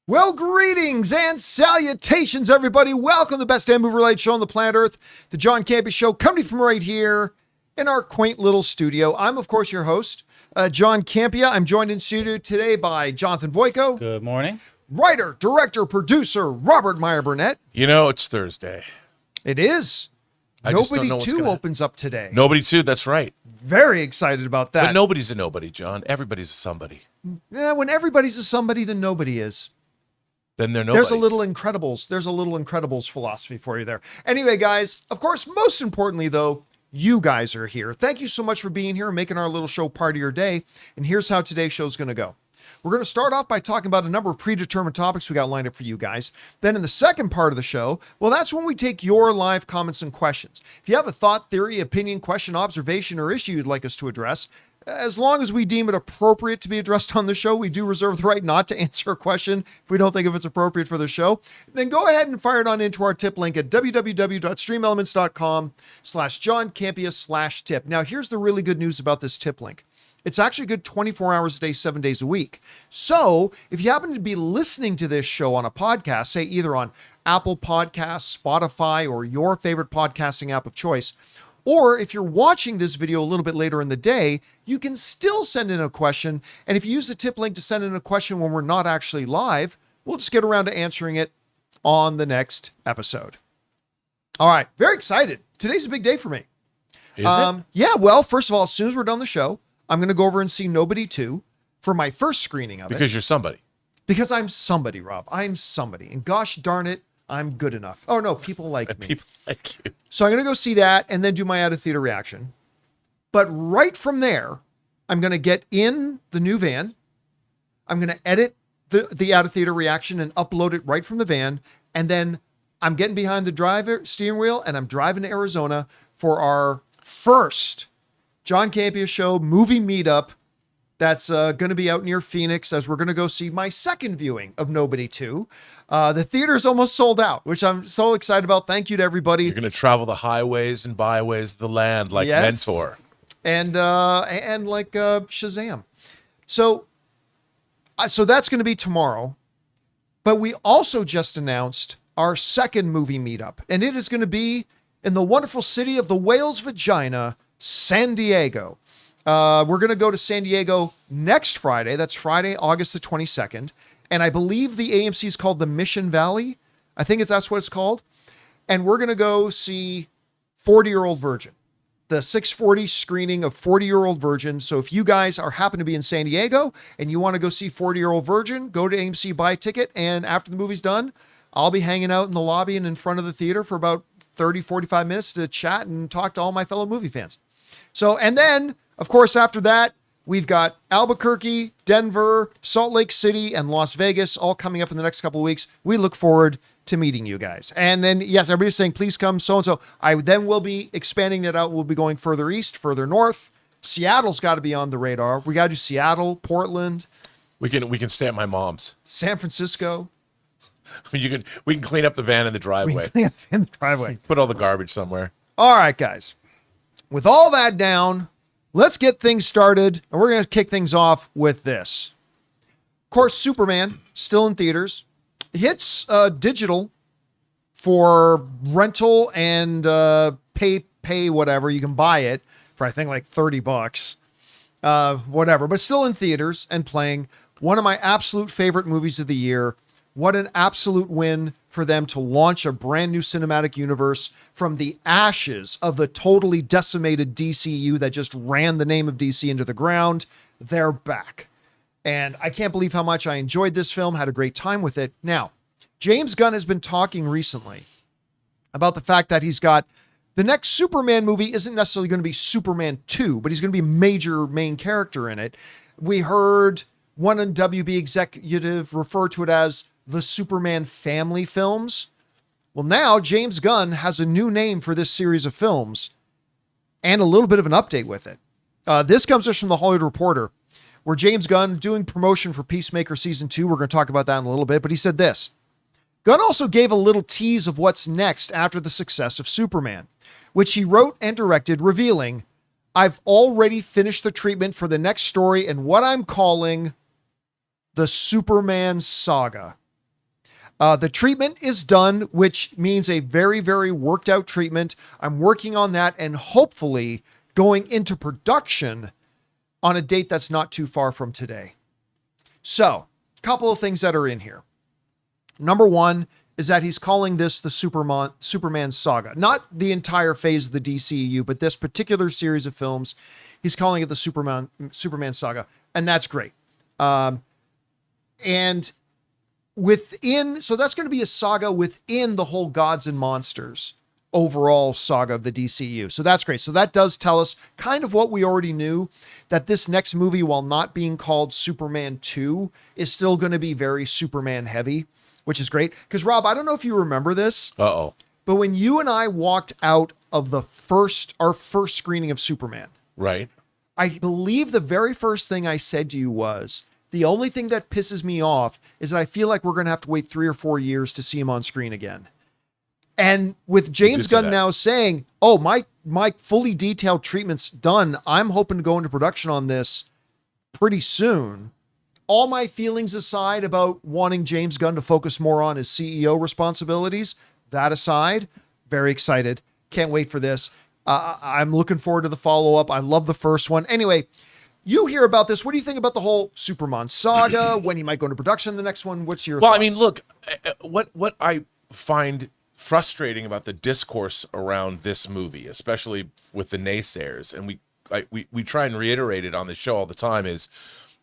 Well, greetings and salutations, everybody. Welcome to the best damn movie-related show on the planet Earth, the John Campea Show, coming from right here in our quaint little studio. I'm, of course, your host, John Campea. I'm joined in studio today by Jonathan Voico. Good morning. Writer, director, producer, Robert Meyer Burnett. You know, it's Thursday. It is. I just don't Nobody know what's 2 gonna opens up today. Nobody too, that's right. Very excited about that. But nobody's a nobody, John. Everybody's a somebody. Yeah, when everybody's a somebody, then nobody is. Then they're nobodies. There's a little Incredibles philosophy for you there. Anyway, guys, of course, most importantly, though, you guys are here. Thank you so much for being here and making our little show part of your day. And here's how today's show is going to go. We're going to start off by talking about a number of predetermined topics we got lined up for you guys. Then in the second part of the show, well, that's when we take your live comments and questions. If you have a thought, theory, opinion, question, observation, or issue you'd like us to address, as long as we deem it appropriate to be addressed on the show, we do reserve the right not to answer a question if we don't think if it's appropriate for the show. Then go ahead and fire it on into our tip link at www.streamelements.com/JohnCampea/tip. Now, here's the really good news about this tip link. It's actually good 24 hours a day, 7 days a week. So if you happen to be listening to this show on a podcast, say either on Apple Podcasts, Spotify, or your favorite podcasting app of choice, or if you're watching this video a little bit later in the day, you can still send in a question. And if you use the tip link to send in a question when we're not actually live, we'll just get around to answering it on the next episode. All right. Very excited. Today's a big day for me. Is it? Yeah. Well, first of all, as soon as we're done the show, I'm going to go over and see Nobody 2 for my first screening of it. Because you're somebody. Because I'm somebody, Rob. I'm somebody. And gosh darn it, I'm good enough. Oh, no, people like me. People like you. So I'm going to go see that and then do my out-of-theater reaction. But right from there, I'm going to get in the new van. I'm going to edit the out-of-theater reaction and upload it right from the van. And then I'm getting behind the steering wheel and I'm driving to Arizona for our first John Campea Show movie meetup that's going to be out near Phoenix, as we're going to go see my second viewing of Nobody 2. The theater's almost sold out, which I'm so excited about. Thank you to everybody. You're going to travel the highways and byways of the land like Yes. Mentor. And like Shazam. So that's going to be tomorrow. But we also just announced our second movie meetup, and it is going to be in the wonderful city of the whale's vagina, San Diego. We're going to go to San Diego next Friday. That's Friday, August the 22nd. And I believe the AMC is called the Mission Valley. I think that's what it's called. And we're going to go see 40-Year-Old Virgin, the 640 screening of 40-Year-Old Virgin. So if you guys happen to be in San Diego and you want to go see 40-Year-Old Virgin, go to AMC, buy a ticket. And after the movie's done, I'll be hanging out in the lobby and in front of the theater for about 30, 45 minutes to chat and talk to all my fellow movie fans. So, and then, of course, after that, we've got Albuquerque, Denver, Salt Lake City, and Las Vegas all coming up in the next couple of weeks. We look forward to meeting you guys. And then, yes, everybody's saying, please come so-and-so. I then will be expanding that out. We'll be going further east, further north. Seattle's got to be on the radar. We got to do Seattle, Portland. We can stay at my mom's. San Francisco. We can clean up the van in the driveway. In the driveway. Put all the garbage somewhere. All right, guys. With all that down, let's get things started, and we're going to kick things off with this. Of course, Superman, still in theaters, hits digital for rental and pay whatever. You can buy it for, I think, like $30, whatever, but still in theaters and playing. One of my absolute favorite movies of the year. What an absolute win for them to launch a brand new cinematic universe from the ashes of the totally decimated DCU that just ran the name of DC into the ground. They're back. And I can't believe how much I enjoyed this film, had a great time with it. Now, James Gunn has been talking recently about the fact that he's got the next Superman movie isn't necessarily going to be Superman 2, but he's going to be a major main character in it. We heard one WB executive refer to it as the Superman family films. Well, now James Gunn has a new name for this series of films and a little bit of an update with it. This comes just from the Hollywood Reporter, where James Gunn doing promotion for Peacemaker season 2. We're going to talk about that in a little bit, but he said this. Gunn also gave a little tease of what's next after the success of Superman, which he wrote and directed, revealing, I've already finished the treatment for the next story in what I'm calling the Superman Saga. The treatment is done, which means a very, very worked out treatment. I'm working on that and hopefully going into production on a date that's not too far from today. So, a couple of things that are in here. Number one is that he's calling this the Superman Saga. Not the entire phase of the DCU, but this particular series of films, he's calling it the Superman Saga. And that's great. And so that's going to be a saga within the whole Gods and Monsters overall saga of the DCU. So that's great. So that does tell us kind of what we already knew, that this next movie, while not being called Superman 2, is still going to be very Superman heavy, which is great. Because Rob, I don't know if you remember this, but when you and I walked out of our first screening of Superman, right? I believe the very first thing I said to you was, the only thing that pisses me off is that I feel like we're going to have to wait 3 or 4 years to see him on screen again. And with James Gunn now saying, oh, my fully detailed treatment's done, I'm hoping to go into production on this pretty soon. All my feelings aside about wanting James Gunn to focus more on his CEO responsibilities, that aside, very excited. Can't wait for this. I'm looking forward to the follow-up. I love the first one. Anyway, you hear about this. What do you think about the whole Superman saga? When he might go into production, the next one? What's your thoughts? I mean, look, what I find frustrating about the discourse around this movie, especially with the naysayers, and we try and reiterate it on the show all the time, is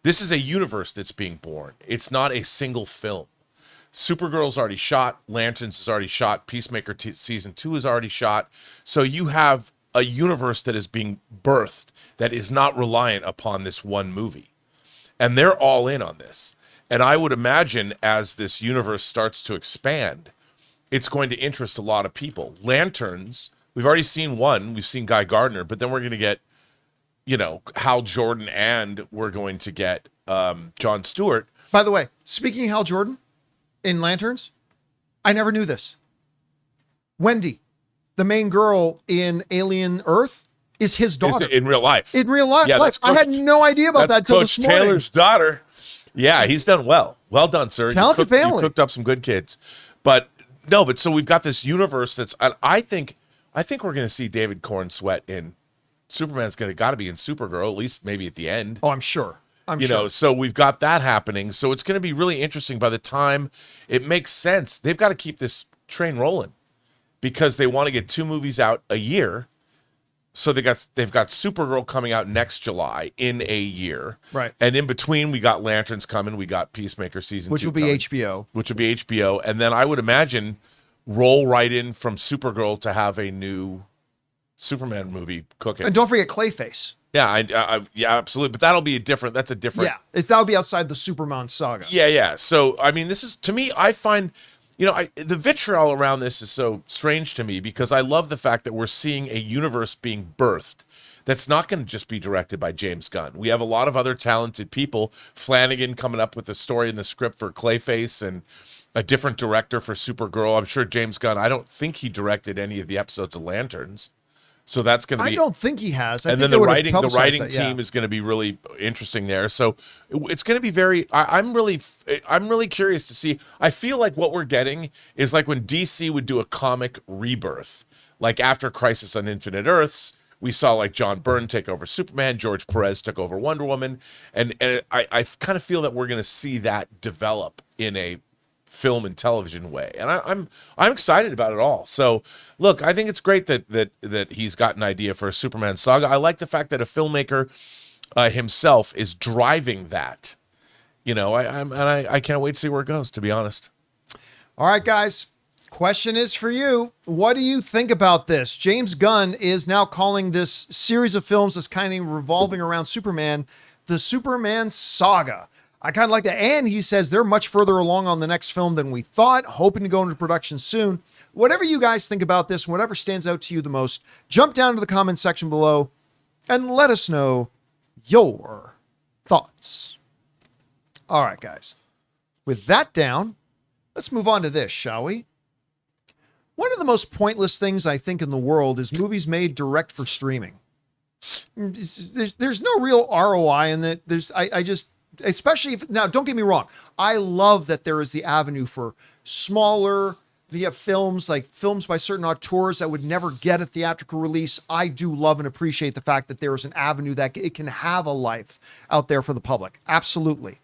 this is a universe that's being born. It's not a single film. Supergirl's already shot, Lanterns is already shot, Peacemaker season 2 is already shot. So you have a universe that is being birthed that is not reliant upon this one movie. And they're all in on this. And I would imagine as this universe starts to expand, it's going to interest a lot of people. Lanterns, we've already seen one. We've seen Guy Gardner, but then we're going to get, Hal Jordan, and we're going to get Jon Stewart. By the way, speaking of Hal Jordan in Lanterns, I never knew this. Wendy, the main girl in Alien Earth, is his daughter. In real life. In real life. Yeah, I had no idea about that until this morning. Taylor's daughter. Yeah, he's done well. Well done, sir. Talented family. You cooked up some good kids. But so we've got this universe that's, I think we're going to see David Corn Sweat in Superman's got to be in Supergirl, at least maybe at the end. Oh, I'm sure. So we've got that happening. So it's going to be really interesting by the time it makes sense. They've got to keep this train rolling because they want to get 2 movies out a year. So they've got Supergirl coming out next July in a year. Right. And in between, we got Lanterns coming. We got Peacemaker season 2 which will be coming, HBO. Which will be HBO. And then I would imagine roll right in from Supergirl to have a new Superman movie cooking. And don't forget Clayface. Yeah, yeah, absolutely. But that'll be a different. Yeah, that'll be outside the Superman saga. Yeah. So I mean, this is, to me, I find, the vitriol around this is so strange to me because I love the fact that we're seeing a universe being birthed that's not going to just be directed by James Gunn. We have a lot of other talented people. Flanagan coming up with the story and the script for Clayface, and a different director for Supergirl. I'm sure James Gunn, I don't think he directed any of the episodes of Lanterns. So that's going to be. I don't think he has. And then the writing team is going to be really interesting there. So it's going to be very. I'm really curious to see. I feel like what we're getting is like when DC would do a comic rebirth, like after Crisis on Infinite Earths, we saw like John Byrne take over Superman, George Perez took over Wonder Woman, and I kind of feel that we're going to see that develop in a film and television way, and I'm excited about it all. So look, I think it's great that he's got an idea for a Superman saga. I like the fact that a filmmaker himself is driving that. I can't wait to see where it goes, to be honest. All right, guys, question is for you. What do you think about this? James Gunn is now calling this series of films that's kind of revolving around Superman the Superman saga. I kind of like that. And he says they're much further along on the next film than we thought, hoping to go into production soon. Whatever you guys think about this, whatever stands out to you the most, jump down to the comment section below and let us know your thoughts. All right, guys. With that down, let's move on to this, shall we? One of the most pointless things I think in the world is movies made direct for streaming. There's no real ROI in it. especially if, now, don't get me wrong. I love that there is the avenue for smaller via films, like films by certain auteurs that would never get a theatrical release. I do love and appreciate the fact that there is an avenue that it can have a life out there for the public. Absolutely.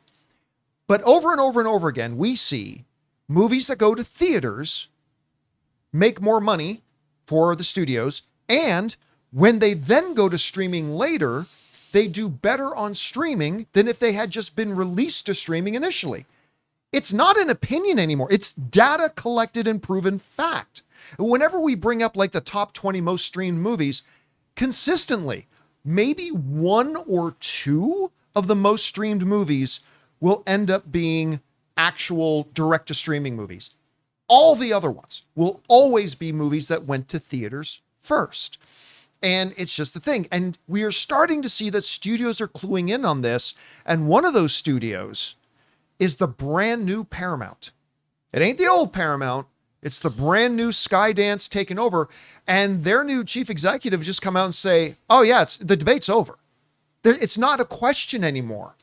But over and over and over again, we see movies that go to theaters make more money for the studios, and when they then go to streaming later, they do better on streaming than if they had just been released to streaming initially. It's not an opinion anymore. It's data collected and proven fact. Whenever we bring up like the top 20 most streamed movies, consistently, maybe one or two of the most streamed movies will end up being actual direct to streaming movies. All the other ones will always be movies that went to theaters first. And it's just the thing. And we are starting to see that studios are cluing in on this. And one of those studios is the brand new Paramount. It ain't the old Paramount. It's the brand new Skydance taking over. And their new chief executive just come out and say, oh yeah, the debate's over. It's not a question anymore.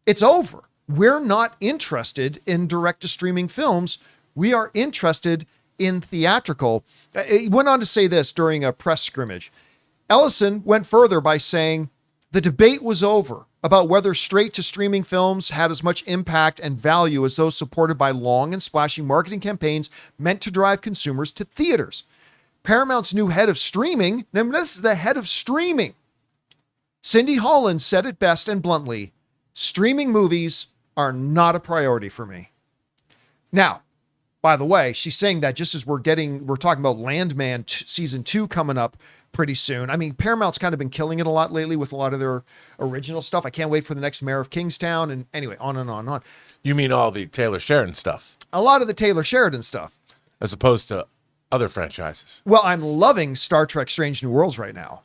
It's over. We're not interested in direct to streaming films. We are interested in theatrical. He went on to say this during a press scrimmage. Ellison went further by saying the debate was over about whether straight to streaming films had as much impact and value as those supported by long and splashy marketing campaigns meant to drive consumers to theaters. Paramount's new head of streaming, now this is the head of streaming, Cindy Holland, said it best and bluntly, streaming movies are not a priority for me. Now, by the way, she's saying that just as we're talking about Landman season 2 coming up pretty soon. I mean, Paramount's kind of been killing it a lot lately with a lot of their original stuff. I can't wait for the next Mayor of Kingstown. And anyway, on and on and on. You mean all the Taylor Sheridan stuff? A lot of the Taylor Sheridan stuff. As opposed to other franchises. Well, I'm loving Star Trek Strange New Worlds right now.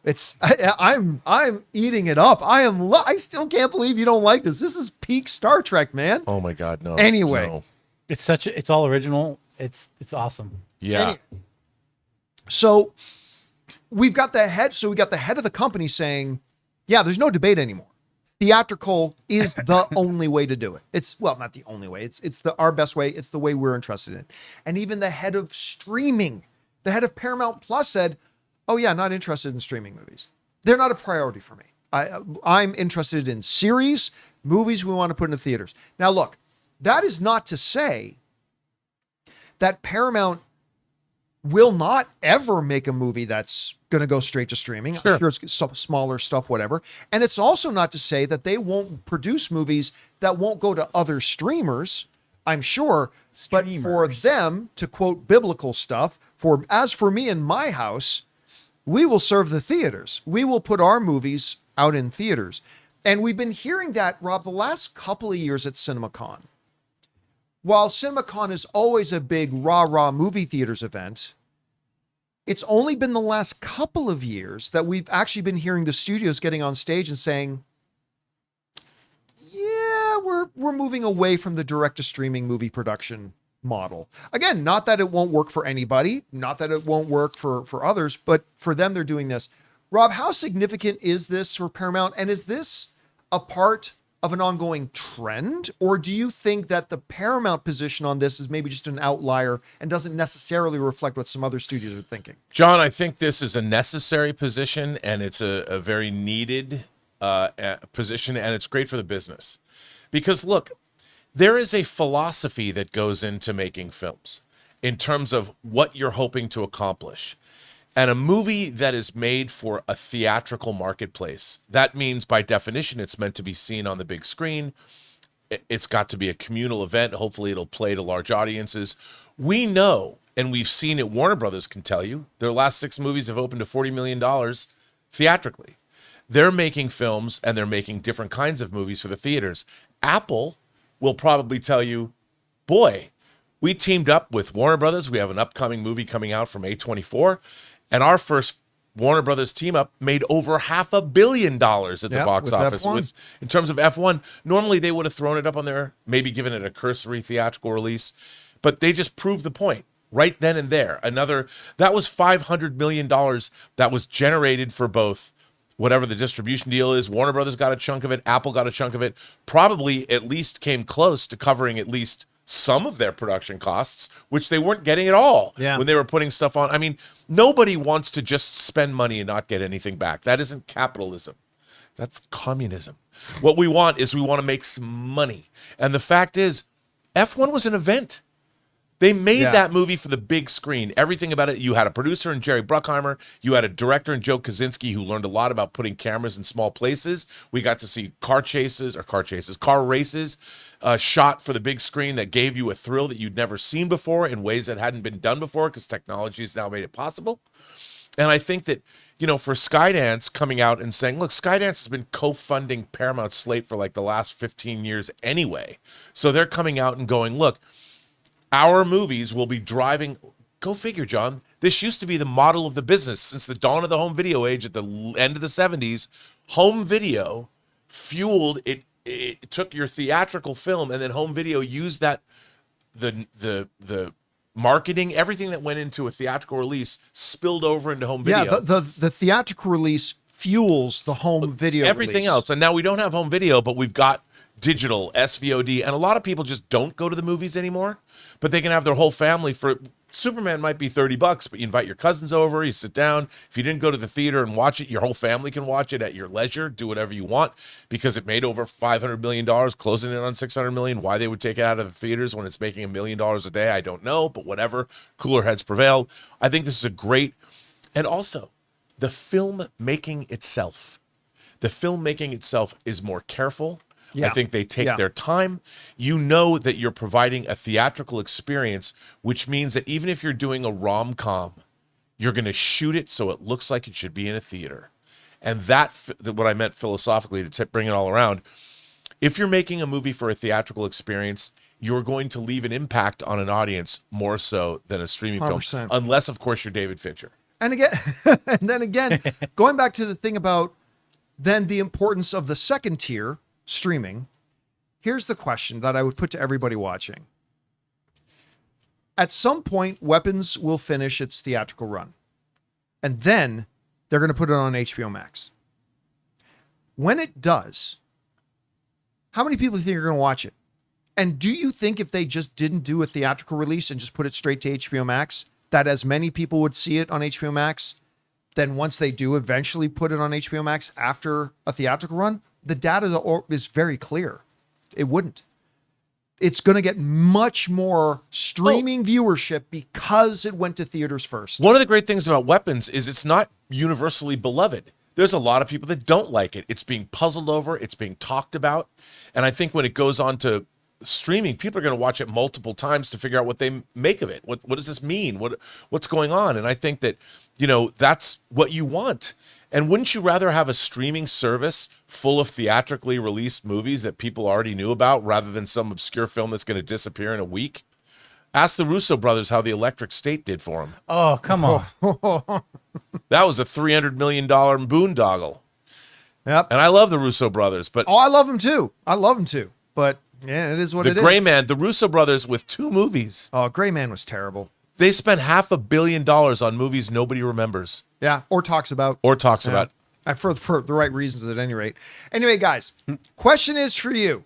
I'm eating it up. I still can't believe you don't like this. This is peak Star Trek, man. Oh my God, no. Anyway. No. It's all original. It's awesome. Yeah. So we got the head of the company saying, yeah, there's no debate anymore. Theatrical is the only way to do it. It's, well, not the only way. It's our best way. It's the way we're interested in. And even the head of streaming, the head of Paramount Plus said, oh yeah, not interested in streaming movies. They're not a priority for me. I'm interested in series, movies we want to put in the theaters. Now look, that is not to say that Paramount will not ever make a movie that's going to go straight to streaming. Sure. I'm sure it's some smaller stuff, whatever. And it's also not to say that they won't produce movies that won't go to other streamers, I'm sure. But for them to quote biblical stuff, as for me and my house, we will serve the theaters. We will put our movies out in theaters. And we've been hearing that, Rob, the last couple of years at CinemaCon. While CinemaCon is always a big rah-rah movie theaters event, it's only been the last couple of years that we've actually been hearing the studios getting on stage and saying, yeah, we're moving away from the direct-to-streaming movie production model. Again, not that it won't work for anybody, not that it won't work for others, but for them, they're doing this. Rob, how significant is this for Paramount? And is this a part of an ongoing trend, or do you think that the Paramount position on this is maybe just an outlier and doesn't necessarily reflect what some other studios are thinking? John, I think this is a necessary position, and it's a very needed position, and it's great for the business. Because look, there is a philosophy that goes into making films in terms of what you're hoping to accomplish. And a movie that is made for a theatrical marketplace, that means by definition, it's meant to be seen on the big screen. It's got to be a communal event. Hopefully it'll play to large audiences. We know, and we've seen it, Warner Brothers can tell you, their last 6 movies have opened to $40 million theatrically. They're making films and they're making different kinds of movies for the theaters. Apple will probably tell you, boy, we teamed up with Warner Brothers. We have an upcoming movie coming out from A24. And our first Warner Brothers team up made over $500 million at the box office. In terms of F1, normally they would have thrown it up on there, maybe given it a cursory theatrical release, but they just proved the point right then and there. That was $500 million that was generated for both whatever the distribution deal is. Warner Brothers got a chunk of it. Apple got a chunk of it. Probably at least came close to covering at least some of their production costs, which they weren't getting at all when they were putting stuff on. I mean, nobody wants to just spend money and not get anything back. That isn't capitalism. That's communism. What we want is we want to make some money. And the fact is, F1 was an event. They made that movie for the big screen. Everything about it. You had a producer in Jerry Bruckheimer. You had a director in Joe Kosinski who learned a lot about putting cameras in small places. We got to see car races shot for the big screen that gave you a thrill that you'd never seen before in ways that hadn't been done before because technology has now made it possible. And I think that, you know, for Skydance coming out and saying, look, Skydance has been co-funding Paramount's slate for like the last 15 years anyway. So they're coming out and going, look, our movies will be driving. Go figure, John. This used to be the model of the business since the dawn of the home video age at the end of the 70s. Home video fueled it. It took your theatrical film, and then home video used that the marketing, everything that went into a theatrical release spilled over into home video. Yeah, the theatrical release fuels the home video everything release. else. And now we don't have home video, but we've got digital, SVOD, and a lot of people just don't go to the movies anymore, but they can have their whole family for. Superman might be $30, but you invite your cousins over, you sit down. If you didn't go to the theater and watch it, your whole family can watch it at your leisure, do whatever you want, because it made over $500 million, closing in on $600 million. Why they would take it out of the theaters when it's making $1 million a day, I don't know, but whatever. Cooler heads prevailed. I think this is a great, and also the filmmaking itself is more careful. Yeah. I think they take their time. You know that you're providing a theatrical experience, which means that even if you're doing a rom-com, you're going to shoot it so it looks like it should be in a theater. And that's what I meant philosophically to bring it all around. If you're making a movie for a theatrical experience, you're going to leave an impact on an audience more so than a streaming 100%. film, unless, of course, you're David Fincher. And again, going back to the thing about then the importance of the second tier, streaming, here's the question that I would put to everybody watching. At some point, Weapons will finish its theatrical run, and then they're going to put it on HBO Max. When it does, how many people do you think are going to watch it? And do you think if they just didn't do a theatrical release and just put it straight to HBO Max, that as many people would see it on HBO Max, then once they do eventually put it on HBO Max after a theatrical run, the data is very clear. It wouldn't. It's going to get much more streaming viewership because it went to theaters first. One of the great things about Weapons is it's not universally beloved. There's a lot of people that don't like it. It's being puzzled over. It's being talked about. And I think when it goes on to streaming, people are going to watch it multiple times to figure out what they make of it. What does this mean? What's going on? And I think that, you know, that's what you want. And wouldn't you rather have a streaming service full of theatrically released movies that people already knew about rather than some obscure film that's going to disappear in a week? Ask the Russo brothers how The Electric State did for them. Oh, come on. That was a $300 million boondoggle. Yep. And I love the Russo brothers, but I love them too. But yeah, it is what it is. The Gray Man, the Russo brothers with 2 movies. Oh, Gray Man was terrible. They spent $500 million on movies nobody remembers. Yeah, or talks about. About. For the right reasons at any rate. Anyway, guys, question is for you.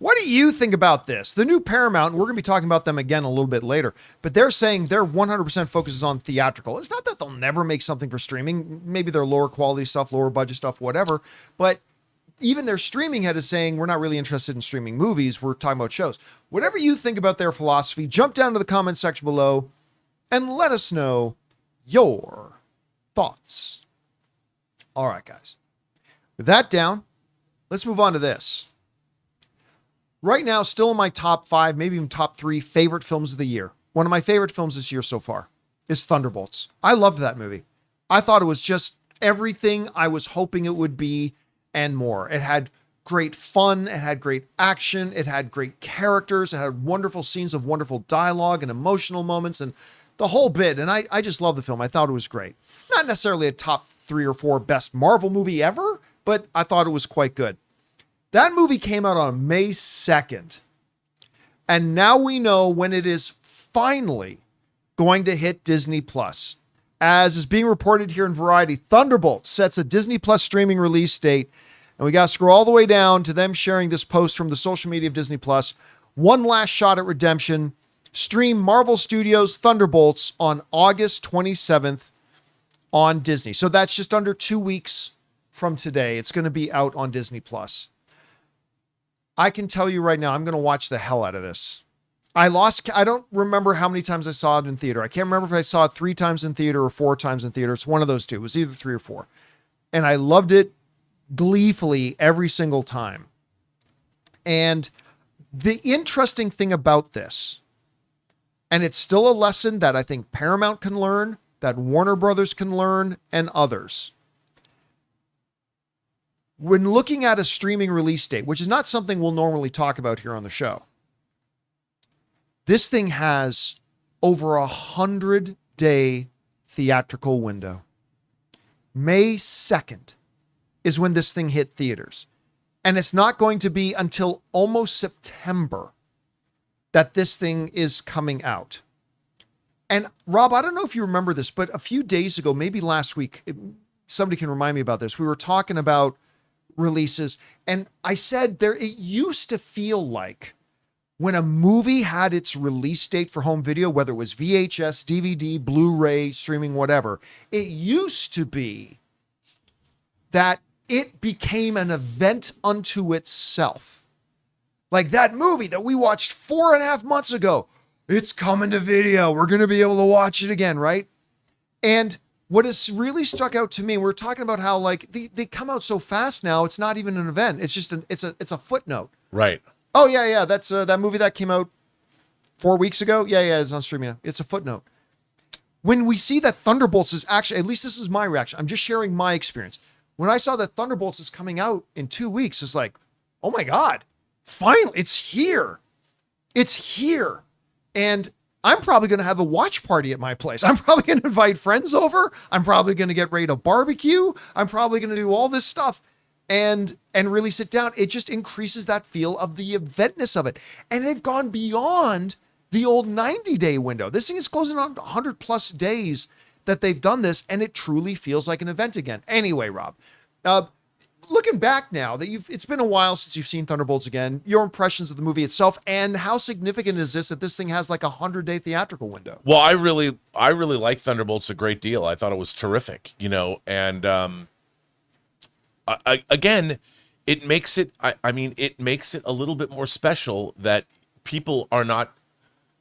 What do you think about this? The new Paramount, we're going to be talking about them again a little bit later, but they're saying their 100% focuses on theatrical. It's not that they'll never make something for streaming. Maybe their lower quality stuff, lower budget stuff, whatever. But even their streaming head is saying, we're not really interested in streaming movies. We're talking about shows. Whatever you think about their philosophy, jump down to the comment section below and let us know your thoughts. All right, guys. With that down, let's move on to this. Right now, still in my top 5, maybe even top 3 favorite films of the year. One of my favorite films this year so far is Thunderbolts. I loved that movie. I thought it was just everything I was hoping it would be and more. It had great fun. It had great action. It had great characters. It had wonderful scenes of wonderful dialogue and emotional moments and the whole bit. And I just love the film. I thought it was great. Not necessarily a top 3 or 4 best Marvel movie ever, but I thought it was quite good. That movie came out on May 2nd. And now we know when it is finally going to hit Disney Plus. As is being reported here in Variety, Thunderbolts sets a Disney Plus streaming release date. And we got to scroll all the way down to them sharing this post from the social media of Disney Plus. One last shot at redemption. Stream Marvel Studios Thunderbolts on August 27th on Disney. So that's just under 2 weeks from today. It's going to be out on Disney Plus. I can tell you right now, I'm going to watch the hell out of this. I don't remember how many times I saw it in theater. I can't remember if I saw it 3 times in theater or 4 times in theater. It's one of those two. It was either 3 or 4. And I loved it gleefully every single time. And the interesting thing about this, and it's still a lesson that I think Paramount can learn, that Warner Brothers can learn, and others. When looking at a streaming release date, which is not something we'll normally talk about here on the show, this thing has over 100-day theatrical window. May 2nd is when this thing hit theaters. And it's not going to be until almost September that this thing is coming out. And Rob, I don't know if you remember this, but a few days ago, maybe last week, somebody can remind me about this. We were talking about releases, and I said it used to feel like when a movie had its release date for home video, whether it was VHS, DVD, Blu-ray, streaming, whatever, it used to be that it became an event unto itself. Like that movie that we watched 4.5 months ago, it's coming to video. We're going to be able to watch it again, right? And what has really stuck out to me, we're talking about how like they come out so fast now, it's not even an event. It's just it's a footnote. Right. Oh yeah. That's that movie that came out 4 weeks ago. Yeah, it's on streaming now. It's a footnote. When we see that Thunderbolts is actually, at least this is my reaction. I'm just sharing my experience. When I saw that Thunderbolts is coming out in 2 weeks, it's like, oh my God, finally, it's here. It's here. And I'm probably going to have a watch party at my place. I'm probably going to invite friends over. I'm probably going to get ready to barbecue. I'm probably going to do all this stuff and really sit down. It just increases that feel of the eventness of it. And they've gone beyond the old 90-day window. This thing is closing on 100 plus days that they've done this, and it truly feels like an event again. Anyway, Rob, looking back now that it's been a while since you've seen Thunderbolts again, your impressions of the movie itself, and how significant is this that this thing has like a 100-day theatrical window? Well, I really like Thunderbolts a great deal. I thought it was terrific, and again, it makes it. It makes it a little bit more special that people are not.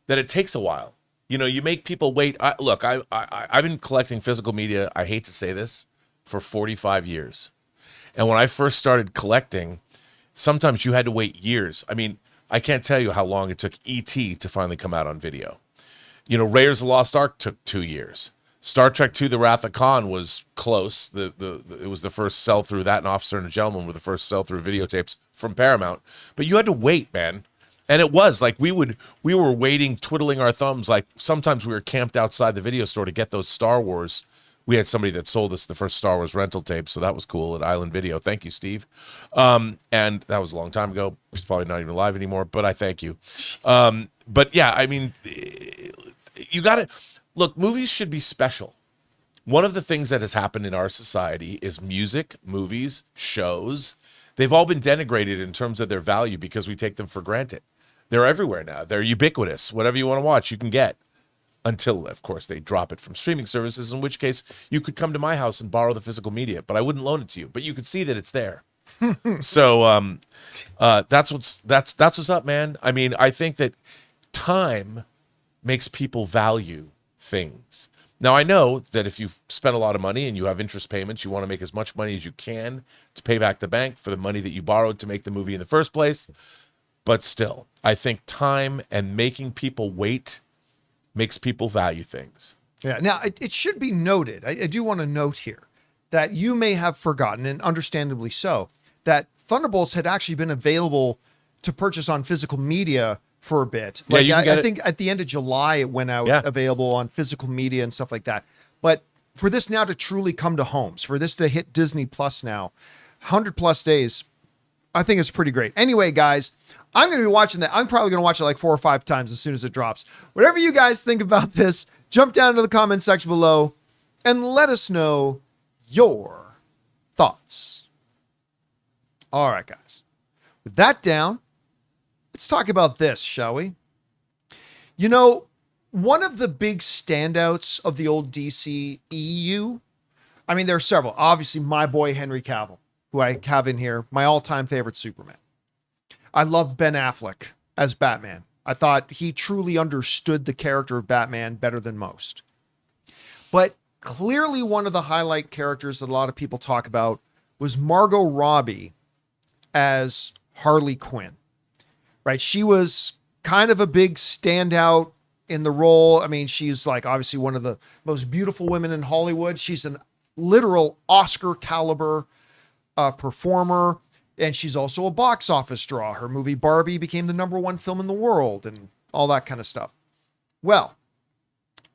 That it takes a while. You make people wait. I've been collecting physical media, I hate to say this, for 45 years. And when I first started collecting, sometimes you had to wait years. I can't tell you how long it took E.T. to finally come out on video. Raiders of the Lost Ark took 2 years. Star Trek II, The Wrath of Khan was close. It was the first sell-through. That and Officer and a Gentleman were the first sell-through videotapes from Paramount. But you had to wait, man. And it was like we were waiting, twiddling our thumbs. Like sometimes we were camped outside the video store to get those Star Wars. We had somebody that sold us the first Star Wars rental tape, so that was cool at Island Video. Thank you, Steve. And that was a long time ago. He's probably not even alive anymore, but I thank you. But yeah, you got to look. Movies should be special. One of the things that has happened in our society is music, movies, shows. They've all been denigrated in terms of their value because we take them for granted. They're everywhere now. They're ubiquitous. Whatever you want to watch, you can get. Until, of course, they drop it from streaming services, in which case you could come to my house and borrow the physical media, but I wouldn't loan it to you. But you could see that it's there. So that's what's up, man. I think that time makes people value things. Now, I know that if you've spent a lot of money and you have interest payments, you want to make as much money as you can to pay back the bank for the money that you borrowed to make the movie in the first place. But still, I think time and making people wait makes people value things. Yeah. Now, it should be noted, I do want to note here that you may have forgotten, and understandably so, that Thunderbolts had actually been available to purchase on physical media for a bit. Like, yeah, I think at the end of July, it went out available on physical media and stuff like that. But for this now to truly come to homes, for this to hit Disney Plus now, 100 plus days, I think it's pretty great. Anyway, guys, I'm going to be watching that. I'm probably going to watch it like 4 or 5 times as soon as it drops. Whatever you guys think about this, jump down to the comment section below and let us know your thoughts. All right, guys. With that down, let's talk about this, shall we? You know, one of the big standouts of the old DCEU, I mean, there are several. Obviously, my boy Henry Cavill, who I have in here, my all-time favorite Superman. I love Ben Affleck as Batman. I thought he truly understood the character of Batman better than most. But clearly one of the highlight characters that a lot of people talk about was Margot Robbie as Harley Quinn, right? She was kind of a big standout in the role. I mean, she's like obviously one of the most beautiful women in Hollywood. She's an literal Oscar caliber performer. And she's also a box office draw. Her movie Barbie became the #1 film in the world and all that kind of stuff. Well,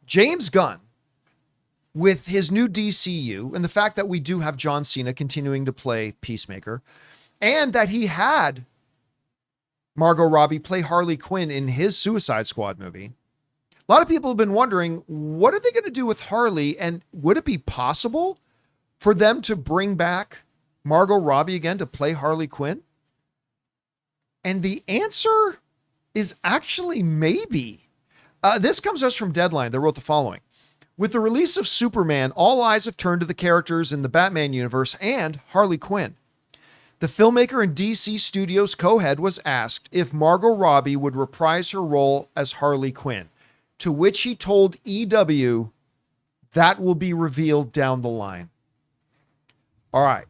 James Gunn, with his new DCU and the fact that we do have John Cena continuing to play Peacemaker, and that he had Margot Robbie play Harley Quinn in his Suicide Squad movie, a lot of people have been wondering, what are they going to do with Harley? And would it be possible for them to bring back Margot Robbie again to play Harley Quinn? And the answer is actually maybe. This comes to us from Deadline. They wrote the following. With the release of Superman, all eyes have turned to the characters in the Batman universe and Harley Quinn. The filmmaker and DC Studios co-head was asked if Margot Robbie would reprise her role as Harley Quinn, to which he told EW that will be revealed down the line. All right.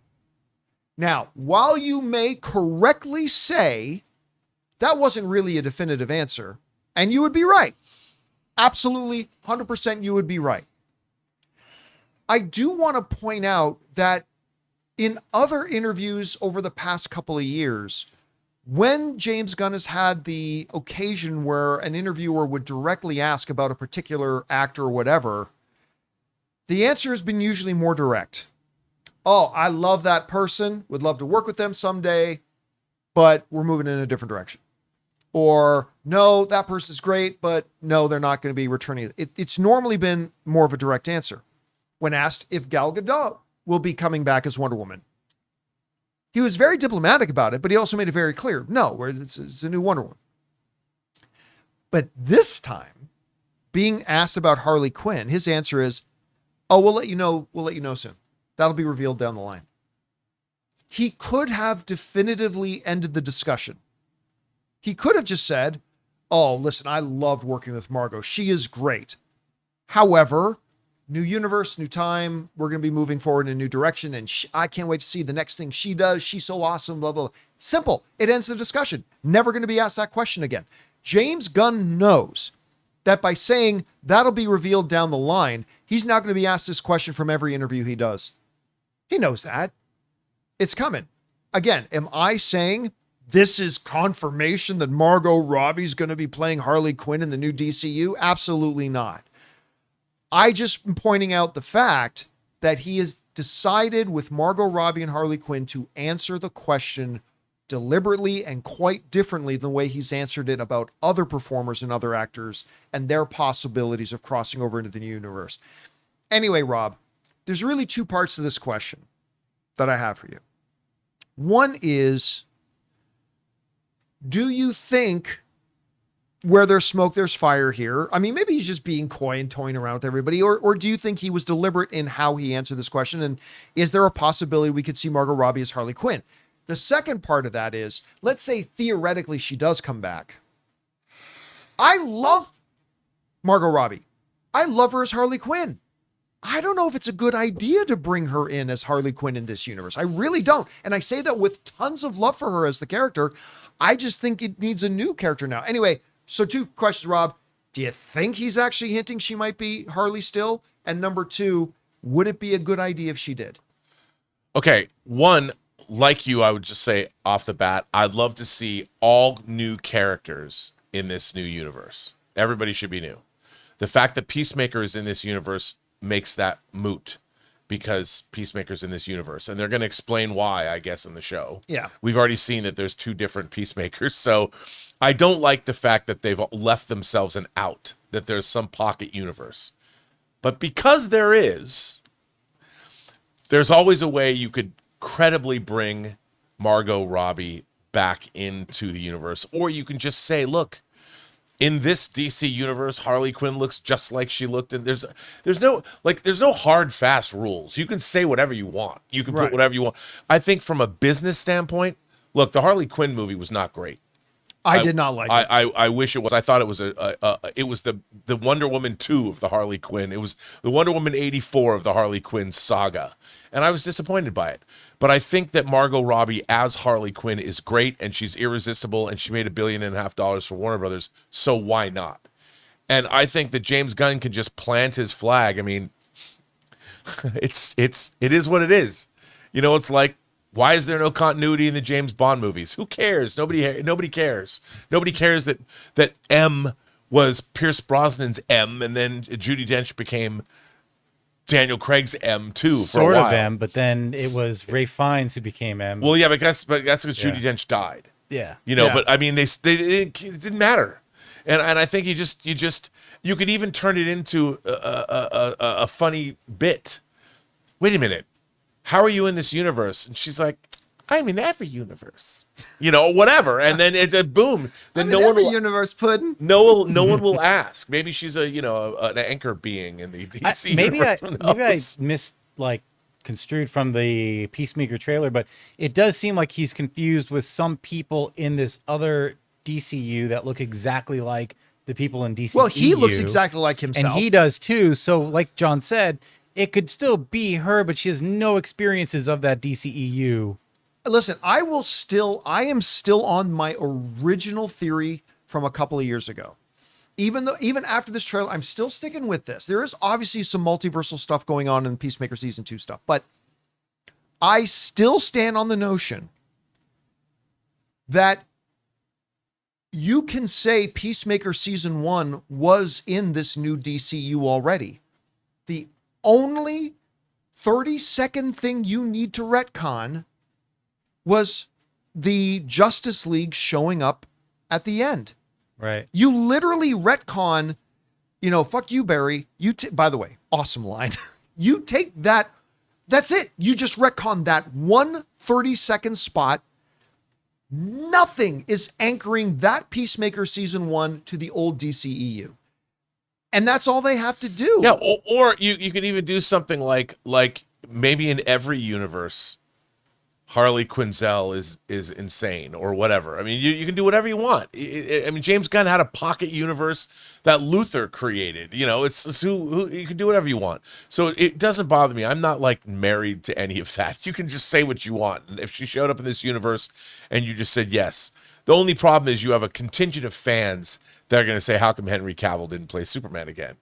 Now, while you may correctly say that wasn't really a definitive answer, and you would be right, absolutely 100% you would be right, I do want to point out that in other interviews over the past couple of years, when James Gunn has had the occasion where an interviewer would directly ask about a particular actor or whatever, the answer has been usually more direct. Oh, I love that person, would love to work with them someday, but we're moving in a different direction. Or, no, that person's great, but no, they're not going to be returning. It's normally been more of a direct answer. When asked if Gal Gadot will be coming back as Wonder Woman, he was very diplomatic about it, but he also made it very clear, no, it's a new Wonder Woman. But this time, being asked about Harley Quinn, his answer is, oh, we'll let you know soon. That'll be revealed down the line. He could have definitively ended the discussion. He could have just said, oh, listen, I loved working with Margot. She is great. However, new universe, new time. We're going to be moving forward in a new direction. And I can't wait to see the next thing she does. She's so awesome, blah, blah, blah. Simple. It ends the discussion. Never going to be asked that question again. James Gunn knows that by saying that'll be revealed down the line, he's not going to be asked this question from every interview he does. He knows that. It's coming. Again, am I saying this is confirmation that Margot Robbie's going to be playing Harley Quinn in the new DCU? Absolutely not. I just am pointing out the fact that he has decided with Margot Robbie and Harley Quinn to answer the question deliberately and quite differently than the way he's answered it about other performers and other actors and their possibilities of crossing over into the new universe. Anyway, Rob, there's really two parts to this question that I have for you. One is, do you think where there's smoke, there's fire here? I mean, maybe he's just being coy and toying around with everybody, or do you think he was deliberate in how he answered this question? And is there a possibility we could see Margot Robbie as Harley Quinn? The second part of that is, let's say theoretically she does come back. I love Margot Robbie. I love her as Harley Quinn. I don't know if it's a good idea to bring her in as Harley Quinn in this universe. I really don't. And I say that with tons of love for her as the character. I just think it needs a new character now. Anyway, so two questions, Rob. Do you think he's actually hinting she might be Harley still? And number two, would it be a good idea if she did? Okay, one, like you, I would just say off the bat, I'd love to see all new characters in this new universe. Everybody should be new. The fact that Peacemaker is in this universe makes that moot because Peacemaker's in this universe. And they're going to explain why, I guess, in the show. Yeah. We've already seen that there's two different Peacemakers. So I don't like the fact that they've left themselves an out, that there's some pocket universe. But because there's always a way you could credibly bring Margot Robbie back into the universe. Or you can just say, look, in this DC universe, Harley Quinn looks just like she looked in. There's no hard, fast rules. You can say whatever you want. You can put whatever you want. I think from a business standpoint, look, the Harley Quinn movie was not great. I did not like it. I wish it was. I thought it was it was the Wonder Woman 2 of the Harley Quinn. It was the Wonder Woman 84 of the Harley Quinn saga. And I was disappointed by it. But I think that Margot Robbie as Harley Quinn is great, and she's irresistible, and she made $1.5 billion for Warner Brothers. So why not? And I think that James Gunn can just plant his flag. I mean, it is what it is. You know, it's like, why is there no continuity in the James Bond movies? Who cares? Nobody cares. Nobody cares that M was Pierce Brosnan's M, and then Judi Dench became Daniel Craig's M too for sort a while. of M, but then it was Ray Fiennes who became M. Well, yeah, but that's because Judi Dench died. Yeah, you know. Yeah. But I mean, it didn't matter, and I think you could even turn it into a funny bit. Wait a minute, how are you in this universe? And she's like, I'm in every universe, you know, whatever. And then it's a boom. Then no one will universe pudding. no one will ask. Maybe she's an anchor being in the DC universe. Maybe I missed construed from the Peacemaker trailer, but it does seem like he's confused with some people in this other DCU that look exactly like the people in DCU. Well, he looks exactly like himself. And he does too. So like John said, it could still be her, but she has no experiences of that DCEU. Listen, I am still on my original theory from a couple of years ago. Even after this trailer, I'm still sticking with this. There is obviously some multiversal stuff going on in Peacemaker season 2 stuff, but I still stand on the notion that you can say Peacemaker season 1 was in this new DCU already. The only 30-second thing you need to retcon was the Justice League showing up at the end. Right. You literally retcon, fuck you, Barry. By the way, awesome line. You take that. That's it. You just retcon that one 30-second spot. Nothing is anchoring that Peacemaker season 1 to the old DCEU. And that's all they have to do. Yeah, or you could even do something like maybe in every universe, Harley Quinzel is insane or whatever. I mean, you can do whatever you want. I mean, James Gunn had a pocket universe that Luthor created. You know, it's who you can do whatever you want. So it doesn't bother me. I'm not like married to any of that. You can just say what you want. And if she showed up in this universe and you just said yes, the only problem is you have a contingent of fans that are going to say, how come Henry Cavill didn't play Superman again?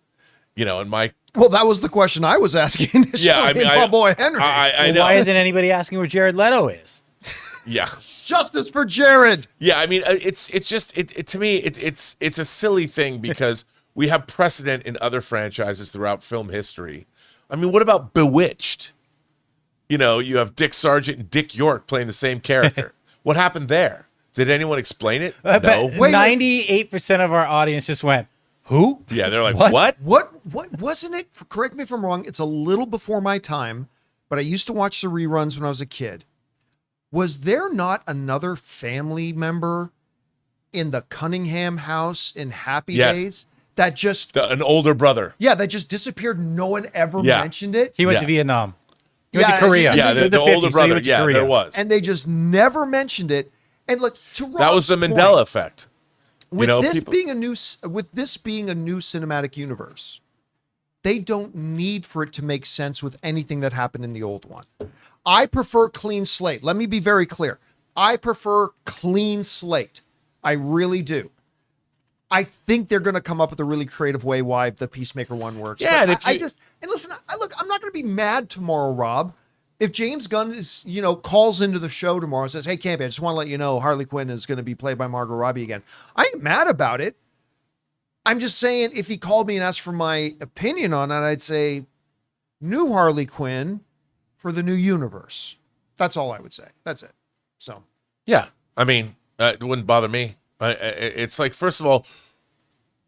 You know, and well, that was the question I was asking. Yeah, I mean, my boy Henry. I know. Why isn't anybody asking where Jared Leto is? Yeah. Justice for Jared. Yeah, I mean, it's just to me it's a silly thing because we have precedent in other franchises throughout film history. I mean, what about Bewitched? You know, you have Dick Sargent and Dick York playing the same character. What happened there? Did anyone explain it? No. 98% of our audience just went, who? Yeah, they're like, what? What wasn't it? Correct me if I'm wrong. It's a little before my time, but I used to watch the reruns when I was a kid. Was there not another family member in the Cunningham house in Happy Days that just an older brother? Yeah, that just disappeared. No one ever mentioned it. He went to Vietnam. He went to Korea. Yeah, the 50s, older brother. So yeah, there was. And they just never mentioned it. And look, to Rob's that was the Mandela effect. With this being a new cinematic universe, they don't need for it to make sense with anything that happened in the old one. I prefer clean slate. Let me be very clear. I prefer clean slate. I really do. I think they're going to come up with a really creative way why the Peacemaker one works. Yeah, but listen, I'm not going to be mad tomorrow, Rob. If James Gunn is, calls into the show tomorrow and says, hey, Campea, I just want to let you know Harley Quinn is going to be played by Margot Robbie again. I ain't mad about it. I'm just saying if he called me and asked for my opinion on it, I'd say new Harley Quinn for the new universe. That's all I would say. That's it. So. Yeah. I mean, it wouldn't bother me. It's like, first of all,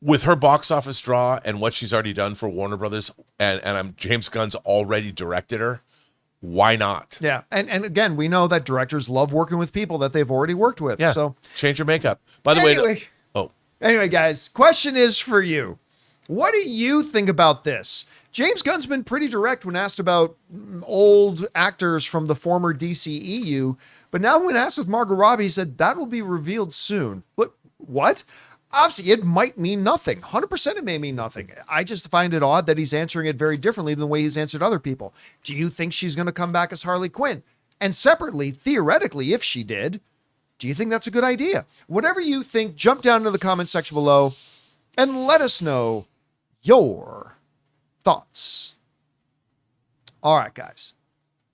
with her box office draw and what she's already done for Warner Brothers, and James Gunn's already directed her, why not? Yeah. And again, we know that directors love working with people that they've already worked with. Yeah. So Change your makeup. By the way, anyway, guys, question is for you. What do you think about this? James Gunn's been pretty direct when asked about old actors from the former DCEU, but now when asked with Margot Robbie, he said that will be revealed soon. What? Obviously, it might mean nothing. 100% it may mean nothing. I just find it odd that he's answering it very differently than the way he's answered other people. Do you think she's going to come back as Harley Quinn? And separately, theoretically, if she did, do you think that's a good idea? Whatever you think, jump down into the comment section below and let us know your thoughts. All right, guys.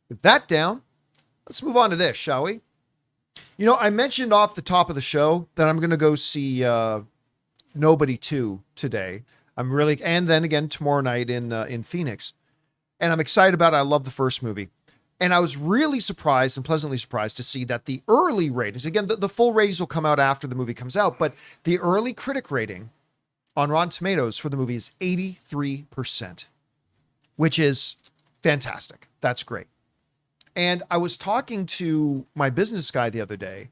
With that down, let's move on to this, shall we? You know, I mentioned off the top of the show that I'm going to go see Nobody 2 today. And then again tomorrow night in Phoenix. And I'm excited about it. I love the first movie. And I was really surprised and pleasantly surprised to see that the early ratings, again, the full ratings will come out after the movie comes out, but the early critic rating on Rotten Tomatoes for the movie is 83%, which is fantastic. That's great. And I was talking to my business guy the other day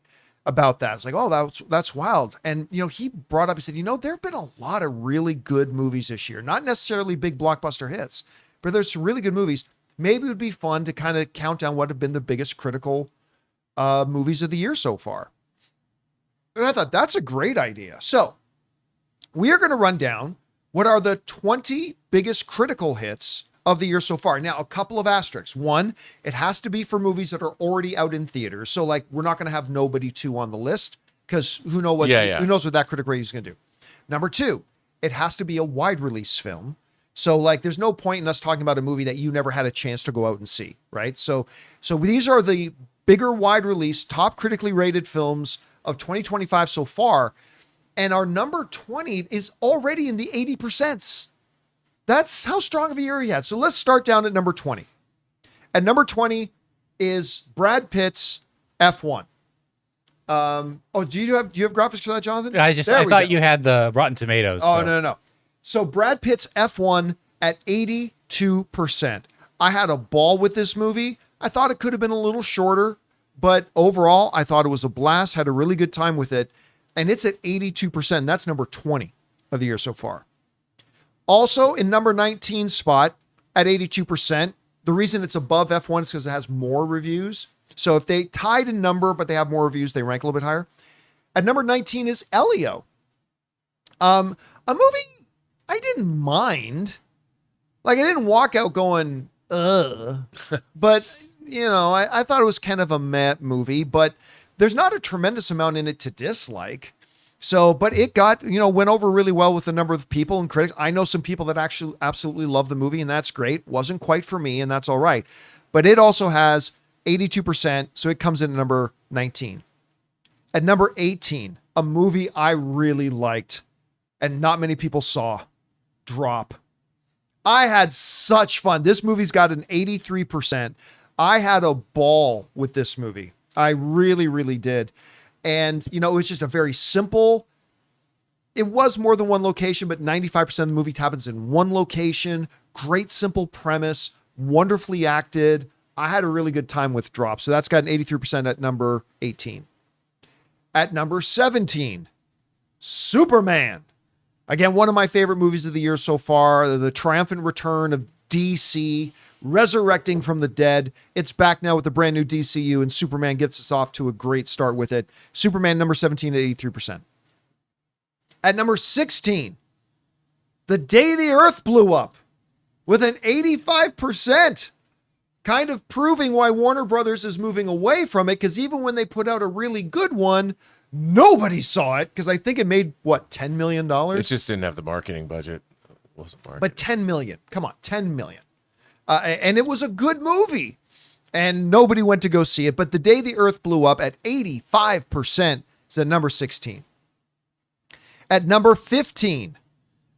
about that. It's like, oh, that's wild. And, you know, he brought up, he said, you know, there have been a lot of really good movies this year, not necessarily big blockbuster hits, but there's some really good movies. Maybe it would be fun to kind of count down what have been the biggest critical movies of the year so far. And I thought that's a great idea. So we are going to run down what are the 20 biggest critical hits of the year so far. Now, a couple of asterisks. One, it has to be for movies that are already out in theaters. So like, we're not going to have Nobody 2 on the list because who knows what that critic rating is going to do. Number two, it has to be a wide release film. So like, there's no point in us talking about a movie that you never had a chance to go out and see, right? So these are the bigger wide release, top critically rated films of 2025 so far. And our number 20 is already in the 80%. That's how strong of a year he had. So let's start down at number 20. At number 20 is Brad Pitt's F1. Do you have graphics for that, Jonathan? I thought you had the Rotten Tomatoes. Oh, so. No. So Brad Pitt's F1 at 82%. I had a ball with this movie. I thought it could have been a little shorter, but overall, I thought it was a blast. Had a really good time with it. And it's at 82%. That's number 20 of the year so far. Also in number 19 spot at 82%. The reason it's above F1 is because it has more reviews. So if they tied in number, but they have more reviews, they rank a little bit higher. At number 19 is Elio. A movie I didn't mind. Like, I didn't walk out going, ugh. But, you know, I thought it was kind of a meh movie, but there's not a tremendous amount in it to dislike. So, but it got, went over really well with a number of people and critics. I know some people that actually absolutely love the movie, and that's great. Wasn't quite for me, and that's all right. But it also has 82%, so it comes in at number 19. At number 18, a movie I really liked and not many people saw, Drop. I had such fun. This movie's got an 83%. I had a ball with this movie. I really, really did. And, it was just a very simple, it was more than one location, but 95% of the movie happens in one location. Great, simple premise, wonderfully acted. I had a really good time with Drop. So that's got an 83% at number 18. At number 17, Superman. Again, one of my favorite movies of the year so far, the triumphant return of DC, resurrecting from the dead. It's back now with the brand new DCU, and Superman gets us off to a great start with it. Superman number 17 at 83%. At number 16, The Day the Earth Blew Up with an 85%. Kind of proving why Warner Brothers is moving away from it, because even when they put out a really good one, nobody saw it, because I think it made, $10 million? It just didn't have the marketing budget. It wasn't marketing. But 10 million. Come on, 10 million. And it was a good movie. And nobody went to go see it. But The Day the Earth Blew Up at 85% is at number 16. At number 15,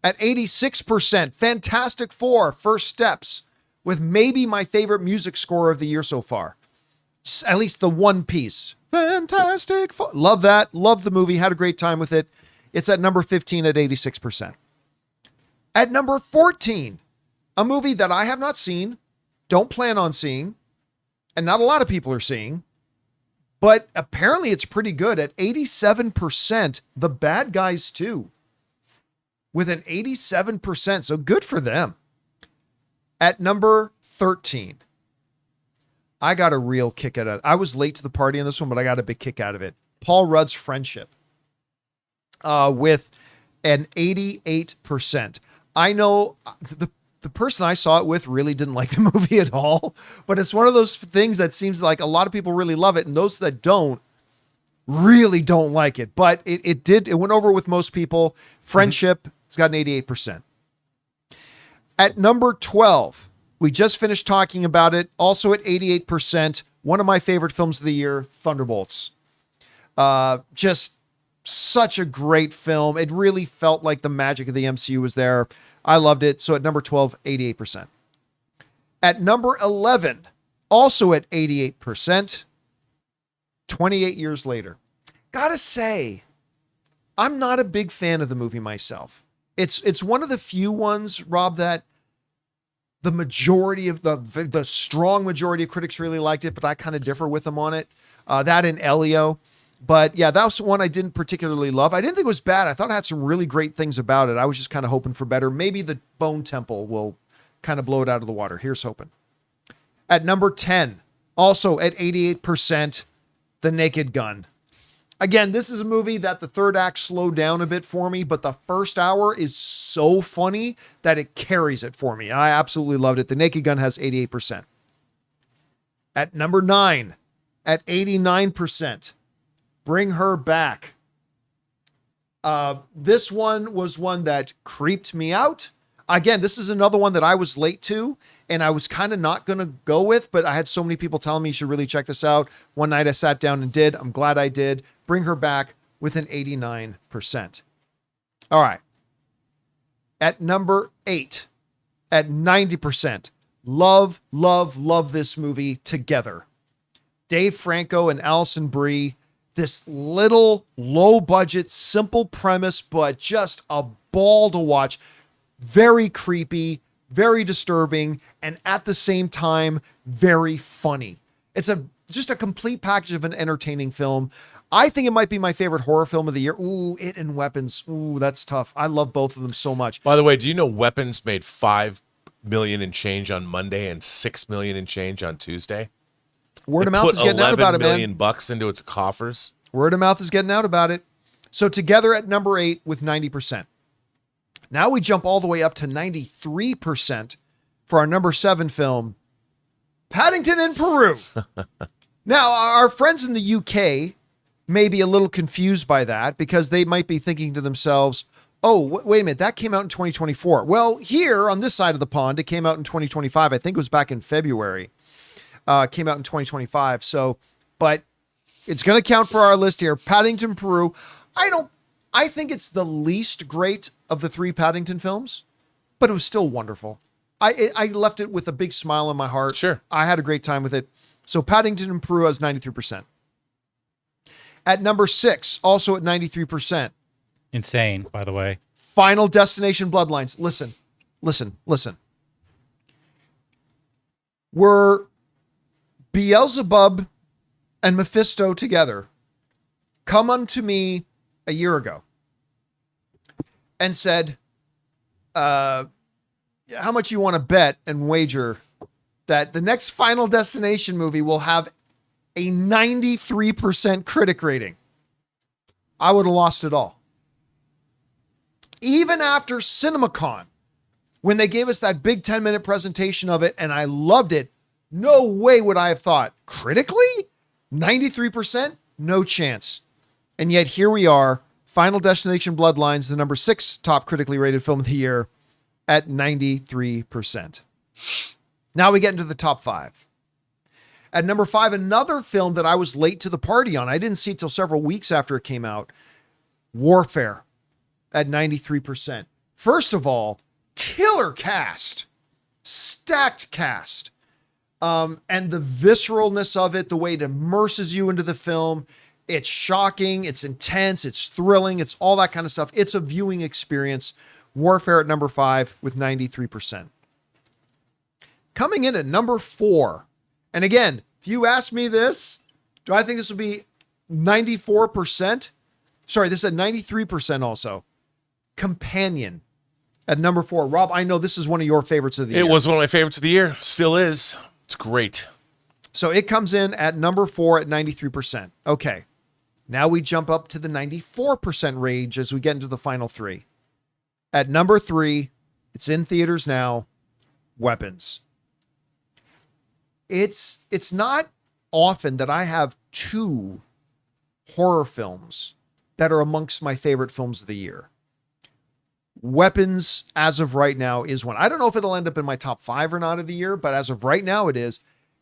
at 86%, Fantastic Four, First Steps, with maybe my favorite music score of the year so far. At least the one piece. Fantastic Four. Love that. Love the movie. Had a great time with it. It's at number 15 at 86%. At number 14, a movie that I have not seen, don't plan on seeing, and not a lot of people are seeing, but apparently it's pretty good at 87%. The Bad Guys 2 with an 87%. So good for them. At number 13, I got a real kick out of it. I was late to the party on this one, but I got a big kick out of it. Paul Rudd's Friendship with an 88%. I know the person I saw it with really didn't like the movie at all, but it's one of those things that seems like a lot of people really love it, and those that don't really don't like it. But it went over with most people. Friendship has got an 88%. At number 12, we just finished talking about it, also at 88%. One of my favorite films of the year, Thunderbolts. Just such a great film. It really felt like the magic of the MCU was there. I loved it. So at number 12, 88%. At number 11, also at 88%, 28 years later. Gotta say, I'm not a big fan of the movie myself. It's one of the few ones, Rob, that the majority of the strong majority of critics really liked it, but I kind of differ with them on it. That and Elio. But yeah, that was one I didn't particularly love. I didn't think it was bad. I thought it had some really great things about it. I was just kind of hoping for better. Maybe the Bone Temple will kind of blow it out of the water. Here's hoping. At number 10, also at 88%, The Naked Gun. Again, this is a movie that the third act slowed down a bit for me, but the first hour is so funny that it carries it for me. I absolutely loved it. The Naked Gun has 88%. At number 9, at 89%, Bring Her Back. This one was one that creeped me out. Again, this is another one that I was late to, and I was kind of not going to go with, but I had so many people telling me you should really check this out. One night I sat down and did. I'm glad I did. Bring Her Back with an 89%. All right. At number 8, at 90%, love this movie, Together. Dave Franco and Alison Brie. This little low budget, simple premise, but just a ball to watch. Very creepy, very disturbing, and at the same time, very funny. It's just a complete package of an entertaining film. I think it might be my favorite horror film of the year. Ooh, It and Weapons. Ooh, that's tough. I love both of them so much. By the way, do you know Weapons made $5 million and change on Monday and $6 million and change on Tuesday? Word of mouth is getting out about it, man. $11 million bucks into its coffers. Word of mouth is getting out about it. So Together at number 8 with 90%. Now we jump all the way up to 93% for our number 7 film, Paddington in Peru. Now, our friends in the UK may be a little confused by that because they might be thinking to themselves, oh, wait a minute, that came out in 2024. Well, here on this side of the pond, it came out in 2025. I think it was back in February. Came out in 2025. So, but it's going to count for our list here. Paddington, Peru. I think it's the least great of the 3 Paddington films, but it was still wonderful. I left it with a big smile on my heart. Sure. I had a great time with it. So Paddington in Peru has 93%. At number 6, also at 93%. Insane, by the way. Final Destination Bloodlines. Listen. Were Beelzebub and Mephisto together come unto me a year ago and said, how much you want to bet and wager that the next Final Destination movie will have a 93% critic rating, I would have lost it all. Even after CinemaCon, when they gave us that big 10-minute presentation of it, and I loved it, no way would I have thought, critically? 93%? No chance. And yet here we are, Final Destination Bloodlines, the number 6 top critically rated film of the year, at 93%. Now we get into the top 5. At number 5, another film that I was late to the party on. I didn't see it till several weeks after it came out. Warfare at 93%. First of all, killer cast, stacked cast. And the visceralness of it, the way it immerses you into the film, It's shocking. It's intense. It's thrilling. It's all that kind of stuff. It's a viewing experience. Warfare at number 5 with 93%. Coming in at number 4. And again, if you ask me this, do I think this would be 94%? Sorry, this is at 93% also. Companion at number 4. Rob, I know this is one of your favorites of the year. It was one of my favorites of the year. Still is. It's great. So it comes in at number 4 at 93%. Okay. Now we jump up to the 94% range as we get into the final 3. At number 3, it's in theaters now, Weapons. It's not often that I have 2 horror films that are amongst my favorite films of the year. Weapons, as of right now, is one. I don't know if it'll end up in my top 5 or not of the year, but as of right now, it is.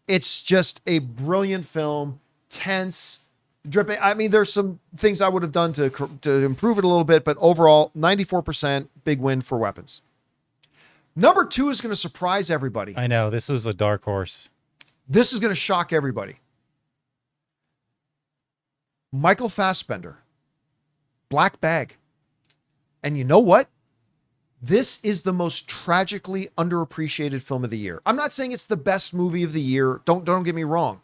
It's just a brilliant film, tense, dripping. I mean, there's some things I would have done to improve it a little bit, but overall, 94%, big win for Weapons. Number 2 is going to surprise everybody. I know, this was a dark horse. This is going to shock everybody. Michael Fassbender, Black Bag. And you know what? This is the most tragically underappreciated film of the year. I'm not saying it's the best movie of the year. Don't get me wrong.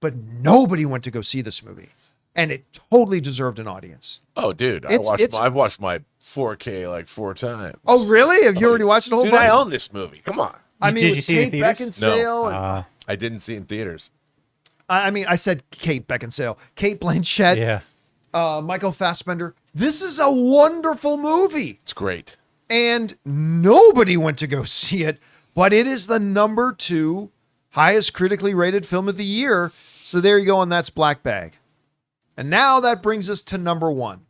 But nobody went to go see this movie. And it totally deserved an audience. Oh, dude. I've watched my 4K like 4 times. Oh, really? Have you already watched the whole movie? movie? I own this movie. Come on. I mean, Did you with see it in Kate theaters? Beckinsale. No. I didn't see it in theaters. I mean, I said Kate Beckinsale. Kate Blanchett. Yeah. Michael Fassbender. This is a wonderful movie. It's great. And nobody went to go see it, but it is the number 2 highest critically rated film of the year. So there you go, and that's Black Bag. And now that brings us to number 1,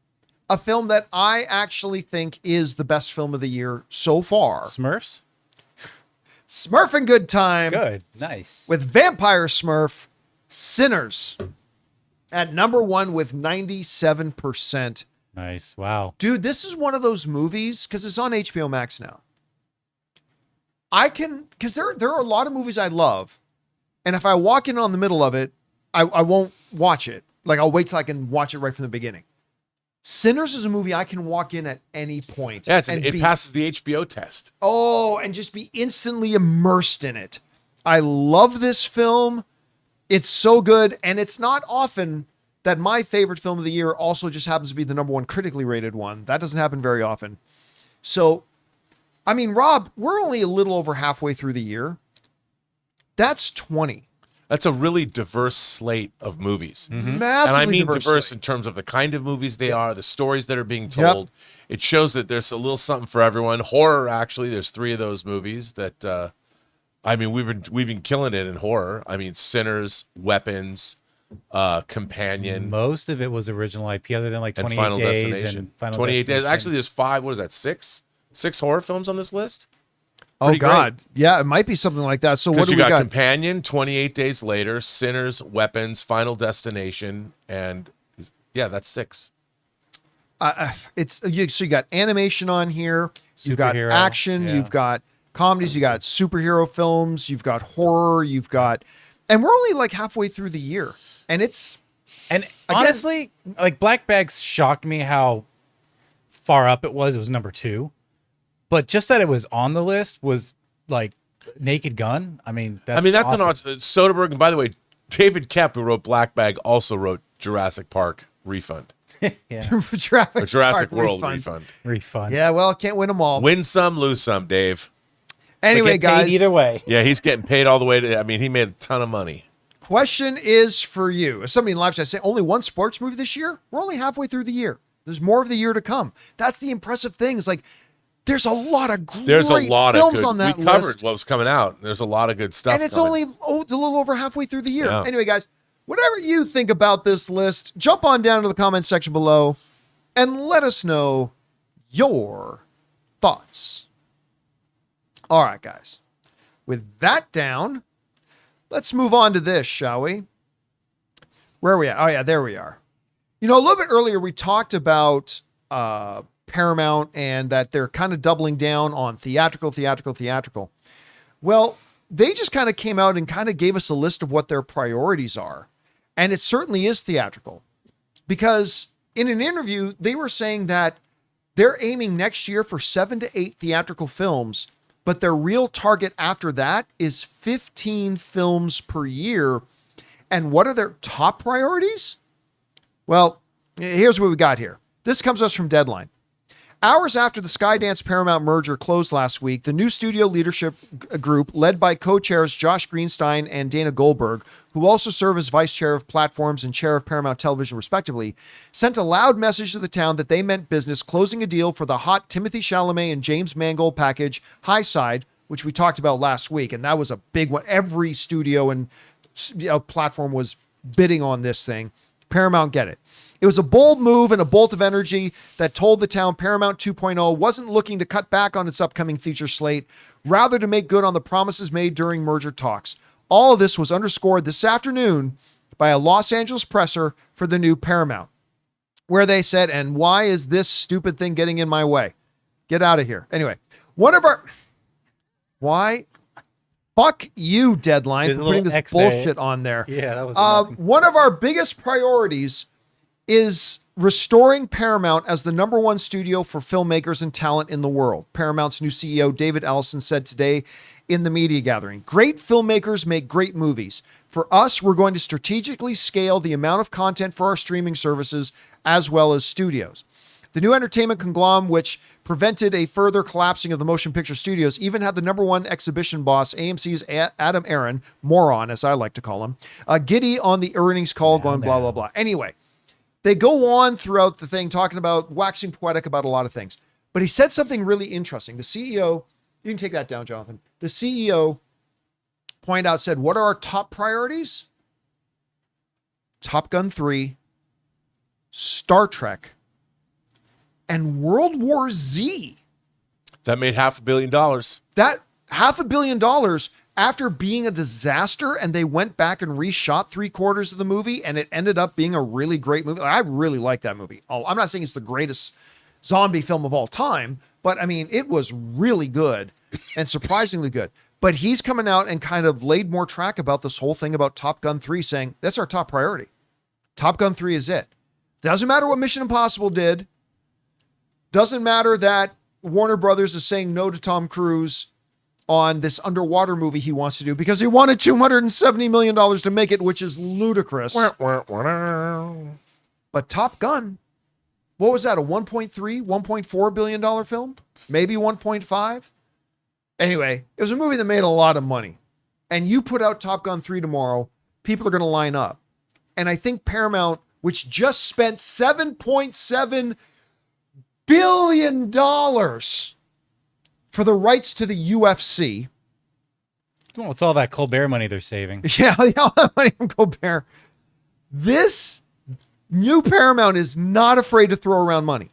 a film that I actually think is the best film of the year so far. Smurfs? Smurfing Good Time. Good. Nice. With Vampire Smurf, Sinners at number 1 with 97%. Nice. Wow. Dude, this is one of those movies, because it's on HBO Max now. Because there are a lot of movies I love, and if I walk in on the middle of it, I won't watch it. Like, I'll wait till I can watch it right from the beginning. Sinners is a movie I can walk in at any point. Yeah, it passes the HBO test. Oh, and just be instantly immersed in it. I love this film. It's so good, and it's not often that my favorite film of the year also just happens to be the number 1 critically rated one. That doesn't happen very often. So, I mean, Rob, we're only a little over halfway through the year. That's 20. That's a really diverse slate of movies. Massively And I mean diverse slate. in terms of the kind of movies they are, the stories that are being told. It shows that there's a little something for everyone. Horror, actually, there's 3 of those movies that, I mean, we've been killing it in horror. I mean, Sinners, Weapons, Companion. Most of it was original IP, other than like And 28 Final Days Destination. and Final 28 Days. Destination. Actually, there's 5, what is that, 6 horror films on this list? Oh, Pretty God. Yeah, it might be something like that. So what Because do you we got got? Companion, 28 Days Later, Sinners, Weapons, Final Destination, and yeah, that's 6. So you got animation on here. You've got Superhero, action. yeah. You've got comedies. You got superhero films. You've got horror. And we're only like halfway through the year. And it's, And Again- honestly, like Black Bags shocked me how far up it was. It was number 2. But just that it was on the list was like Naked Gun. I mean, that's That's awesome. an awesome. Soderbergh, and by the way, David Koepp, who wrote Black Bag, also wrote Jurassic Park Refund. Yeah. Or Jurassic Park World Refund. Refund. Yeah, well, can't win them all. Win some, lose some, Dave. Anyway, Get paid guys, either way. Yeah, he's getting paid all the way to, I mean, he made a ton of money. question is for you. As somebody in live chat say only 1 sports movie this year, we're only halfway through the year. There's more of the year to come. That's the impressive thing. Is like, there's a lot of great There's a lot of films good. on that We covered list. what was coming out. There's a lot of good stuff. And it's coming. only a little over halfway through the year. Yeah. Anyway, guys, whatever you think about this list, jump on down to the comment section below and let us know your thoughts. All right, guys. With that down, let's move on to this, shall we? Where are we at? Oh, yeah, there we are. You know, a little bit earlier, we talked about Paramount and that they're kind of doubling down on theatrical. Well, they just kind of came out and kind of gave us a list of what their priorities are. And it certainly is theatrical. because in an interview, they were saying that they're aiming next year for 7 to 8 theatrical films, but their real target after that is 15 films per year. And what are their top priorities? Well, here's what we got here. This comes to us from Deadline. Hours after the Skydance Paramount merger closed last week, the new studio leadership group, led by co-chairs Josh Greenstein and Dana Goldberg, who also serve as vice chair of platforms and chair of Paramount Television, respectively, sent a loud message to the town that they meant business, closing a deal for the hot Timothée Chalamet and James Mangold package, High Side, which we talked about last week. And that was a big one. Every studio and platform was bidding on this thing. Paramount get it. It was a bold move and a bolt of energy that told the town Paramount 2.0 wasn't looking to cut back on its upcoming feature slate, rather to make good on the promises made during merger talks. All of this was underscored this afternoon by a Los Angeles presser for the new Paramount, where they said, and why is this stupid thing getting in my way? Get out of here. Anyway, why? Fuck you, Deadline, There's for a putting little this XA. bullshit on there. Yeah, that was One of our biggest priorities is restoring Paramount as the number one studio for filmmakers and talent in the world. Paramount's new CEO, David Ellison, said today in the media gathering, great filmmakers make great movies. For us, we're going to strategically scale the amount of content for our streaming services as well as studios. The new entertainment conglomerate, which prevented a further collapsing of the motion picture studios, even had the number one exhibition boss, AMC's Adam Aaron, moron, as I like to call him, giddy on the earnings call, going blah, blah, blah. Anyway, they go on throughout the thing talking about waxing poetic about a lot of things. But he said something really interesting. The CEO, you can take that down, Jonathan. The CEO pointed out, said, what are our top priorities? Top Gun 3, Star Trek, and World War Z. That made $500 million. That $500 million after being a disaster, and they went back and reshot 3/4 of the movie, and it ended up being a really great movie. I really like that movie. Oh, I'm not saying it's the greatest zombie film of all time, but I mean, it was really good and surprisingly good. But he's coming out and kind of laid more track about this whole thing about Top Gun 3, saying that's our top priority. Top Gun 3 is it. Doesn't matter what Mission Impossible did. Doesn't matter that Warner Brothers is saying no to Tom Cruise on this underwater movie he wants to do because he wanted $270 million to make it, which is ludicrous. But Top Gun, what was that? A $1.3, $1.4 billion film? Maybe 1.5? Anyway, it was a movie that made a lot of money. And you put out Top Gun 3 tomorrow, people are going to line up. And I think Paramount, which just spent $7.7 billion for the rights to the UFC. Well, it's all that Colbert money they're saving. Yeah, all that money from Colbert. This new Paramount is not afraid to throw around money.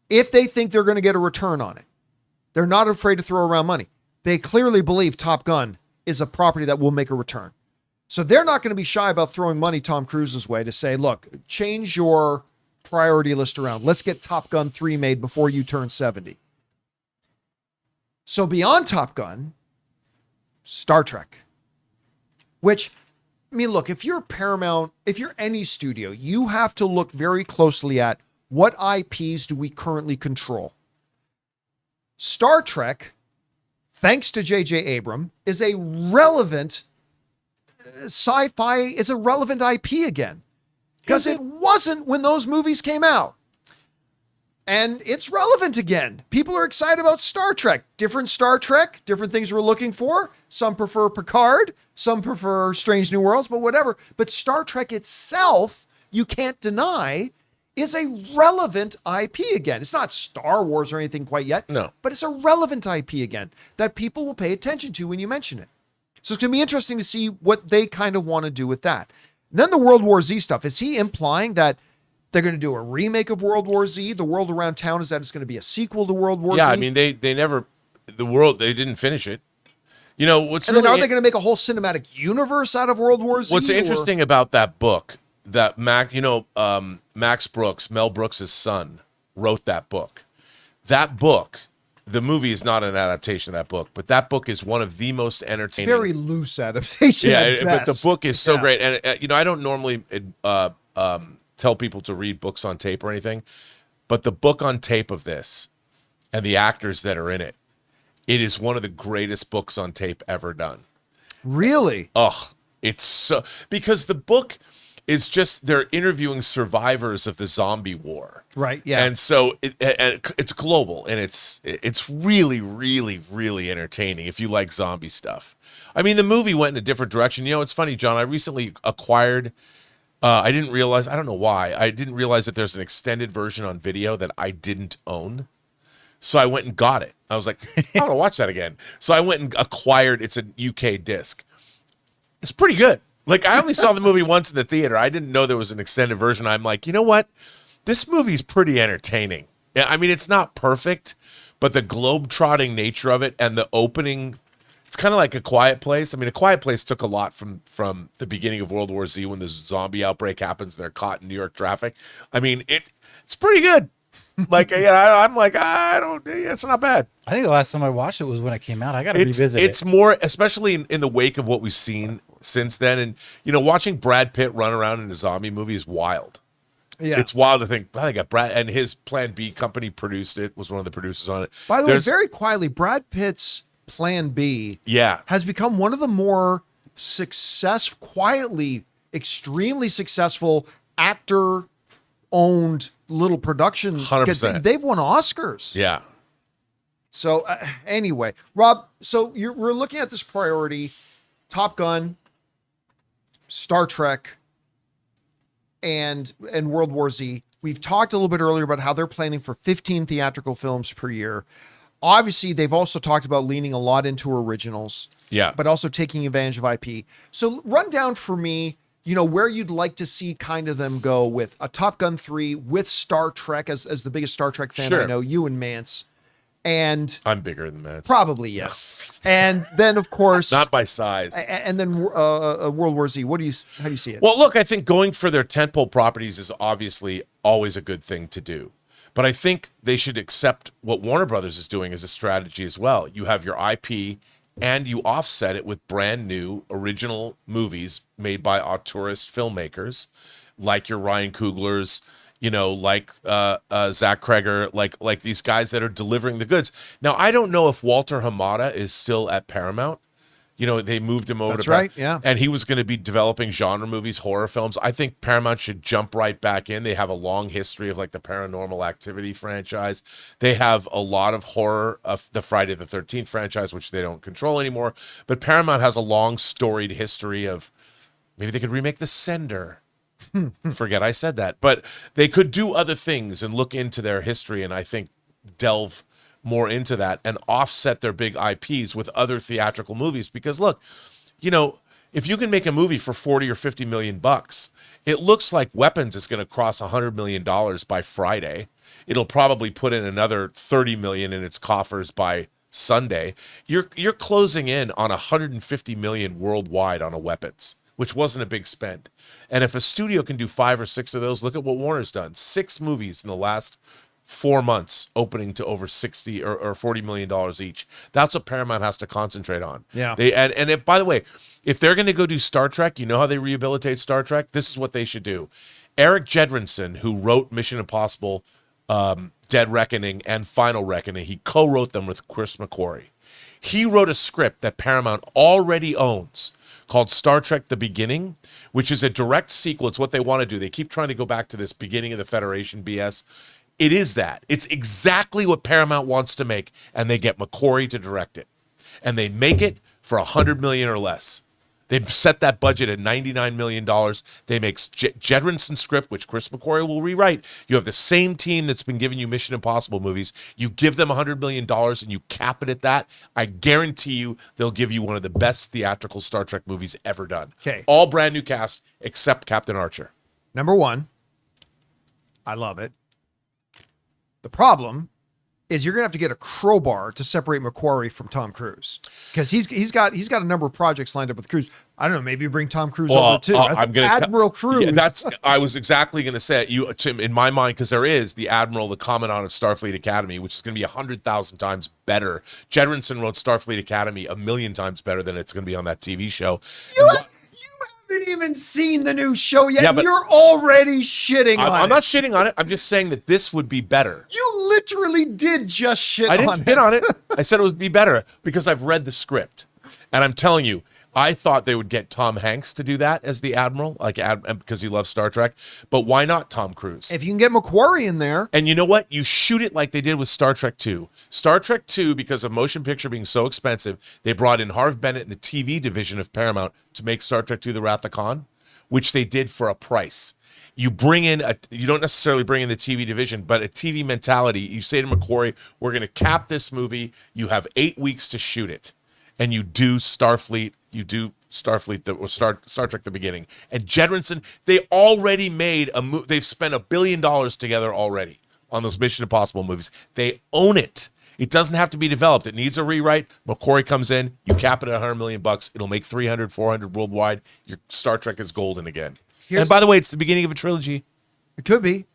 If they think they're going to get a return on it, they're not afraid to throw around money. They clearly believe Top Gun is a property that will make a return. So they're not going to be shy about throwing money Tom Cruise's way to say, look, change your priority list around. Let's get Top Gun 3 made before you turn 70. So beyond Top Gun, Star Trek, which, I mean, look, if you're Paramount, if you're any studio, you have to look very closely at what IPs do we currently control. Star Trek, thanks to J.J. Abrams, is a relevant sci-fi, is a relevant IP again. Because it wasn't when those movies came out. And it's relevant again. People are excited about Star Trek. Different Star Trek, different things we're looking for. Some prefer Picard, some prefer Strange New Worlds, but whatever. But Star Trek itself, you can't deny, is a relevant IP again. It's not Star Wars or anything quite yet. No. But it's a relevant IP again that people will pay attention to when you mention it. So it's going to be interesting to see what they kind of want to do with that. And then the World War Z stuff. Is he implying that they're going to do a remake of World War Z? The world around town is that it's going to be a sequel to World War Z? Yeah, I mean, they never, they didn't finish it. You know, what's and really... then are they going to make a whole cinematic universe out of World War Z? What's interesting about that book, that Max Brooks, Mel Brooks' son, wrote that book. That book, the movie is not an adaptation of that book, but that book is one of the most entertaining. Very loose adaptation. Yeah, but the book is so great. And, I don't normally tell people to read books on tape or anything, but the book on tape of this and the actors that are in it, it is one of the greatest books on tape ever done. Really? Ugh, it's so, because the book is just, they're interviewing survivors of the zombie war. Right. Yeah. And so it's global, and it's really, really, really entertaining if you like zombie stuff. I mean, the movie went in a different direction. You know, it's funny, John, I recently acquired, I didn't realize, I don't know why, I didn't realize that there's an extended version on video that I didn't own. So I went and got it. I was like, I want to watch that again. So I went and acquired, it's a UK disc. It's pretty good. Like, I only saw the movie once in the theater. I didn't know there was an extended version. I'm like, you know what? This movie's pretty entertaining. I mean, it's not perfect, but the globe-trotting nature of it and the opening, it's kind of like A Quiet Place. I mean, A Quiet Place took a lot from the beginning of World War Z when the zombie outbreak happens and they're caught in New York traffic. I mean, it's pretty good. Like, yeah, I'm like, it's not bad. I think the last time I watched it was when it came out. I got to revisit it. It's more, especially in the wake of what we've seen since then. And, you know, watching Brad Pitt run around in a zombie movie is wild. Yeah. It's wild to think, I got Brad, and his Plan B company produced it, was one of the producers on it. By the way, very quietly, Brad Pitt's Plan B has become one of the more quietly, extremely successful actor-owned little production. 100%. They've won Oscars. Yeah. So anyway, Rob, so we're looking at this priority, Top Gun, Star Trek, and World War Z. We've talked a little bit earlier about how they're planning for 15 theatrical films per year. Obviously, they've also talked about leaning a lot into originals. Yeah. But also taking advantage of IP. So run down for me, you know, where you'd like to see kind of them go with a Top Gun 3, with Star Trek as the biggest Star Trek fan I know, you and Mance. And I'm bigger than Mance. Probably, yes. And then, of course, not by size. And then World War Z. How do you see it? Well, look, I think going for their tentpole properties is obviously always a good thing to do. But I think they should accept what Warner Brothers is doing as a strategy as well. You have your IP and you offset it with brand new original movies made by auteurist filmmakers like your Ryan Coogler's, you know, like Zach Kreger, like these guys that are delivering the goods. Now, I don't know if Walter Hamada is still at Paramount. You know, they moved him over That's to right, yeah. And he was going to be developing genre movies, horror films. I think Paramount should jump right back in. They have a long history of like the Paranormal Activity franchise. They have a lot of horror of the Friday the 13th franchise, which they don't control anymore. But Paramount has a long storied history of, maybe they could remake The Sender. Forget I said that. But they could do other things and look into their history and I think delve more into that and offset their big IPs with other theatrical movies. Because look, you know, if you can make a movie for 40 or 50 million bucks, it looks like Weapons is going to cross $100 million by Friday. It'll probably put in another 30 million in its coffers by Sunday. You're closing in on 150 million worldwide on a Weapons, which wasn't a big spend. And if a studio can do 5 or 6 of those, look at what Warner's done. 6 movies in the last 4 months opening to over 60 or $40 million each. That's what Paramount has to concentrate on. Yeah. By the way, if they're going to go do Star Trek, you know how they rehabilitate Star Trek? This is what they should do. Eric Jedrinson, who wrote Mission Impossible, Dead Reckoning, and Final Reckoning, he co-wrote them with Chris McQuarrie. He wrote a script that Paramount already owns called Star Trek The Beginning, which is a direct sequel. It's what they want to do. They keep trying to go back to this beginning of the Federation BS. It is that. It's exactly what Paramount wants to make, and they get McQuarrie to direct it. And they make it for $100 million or less. They've set that budget at $99 million. They make Jedrinson's script, which Chris McQuarrie will rewrite. You have the same team that's been giving you Mission Impossible movies. You give them $100 million and you cap it at that. I guarantee you they'll give you one of the best theatrical Star Trek movies ever done. Okay. All brand new cast except Captain Archer. Number one, I love it. The problem is you're gonna have to get a crowbar to separate McQuarrie from Tom Cruise, because he's got a number of projects lined up with Cruise. I don't know, maybe bring Tom Cruise over too. I'm gonna Admiral Cruise. Yeah, I was exactly gonna say it, Tim, in my mind, because there is the Admiral, the Commandant of Starfleet Academy, which is gonna be 100,000 times better. Jedrinson wrote Starfleet Academy 1,000,000 times better than it's gonna be on that TV show. You haven't haven't even seen the new show yet. Yeah, And but you're already shitting on I'm it. not shitting on it. I'm just saying that this would be better. You literally did just shit I on didn't it. shit on it. I said it would be better because I've read the script. And I'm telling you, I thought they would get Tom Hanks to do that as the Admiral, because he loves Star Trek. But why not Tom Cruise? If you can get Macquarie in there. And you know what? You shoot it like they did with Star Trek 2. Star Trek 2, because of motion picture being so expensive, they brought in Harv Bennett in the TV division of Paramount to make Star Trek 2 The Wrath of Khan, which they did for a price. You bring in you don't necessarily bring in the TV division, but a TV mentality. You say to Macquarie, we're going to cap this movie. You have 8 weeks to shoot it. And you do Starfleet, Star Trek the beginning. And Jedrinson, they already made they've spent $1 billion together already on those Mission Impossible movies. They own it. It doesn't have to be developed. It needs a rewrite. Macquarie comes in, you cap it at $100 million. It'll make 300, 400 worldwide. Your Star Trek is golden again. And by the way, it's the beginning of a trilogy. It could be.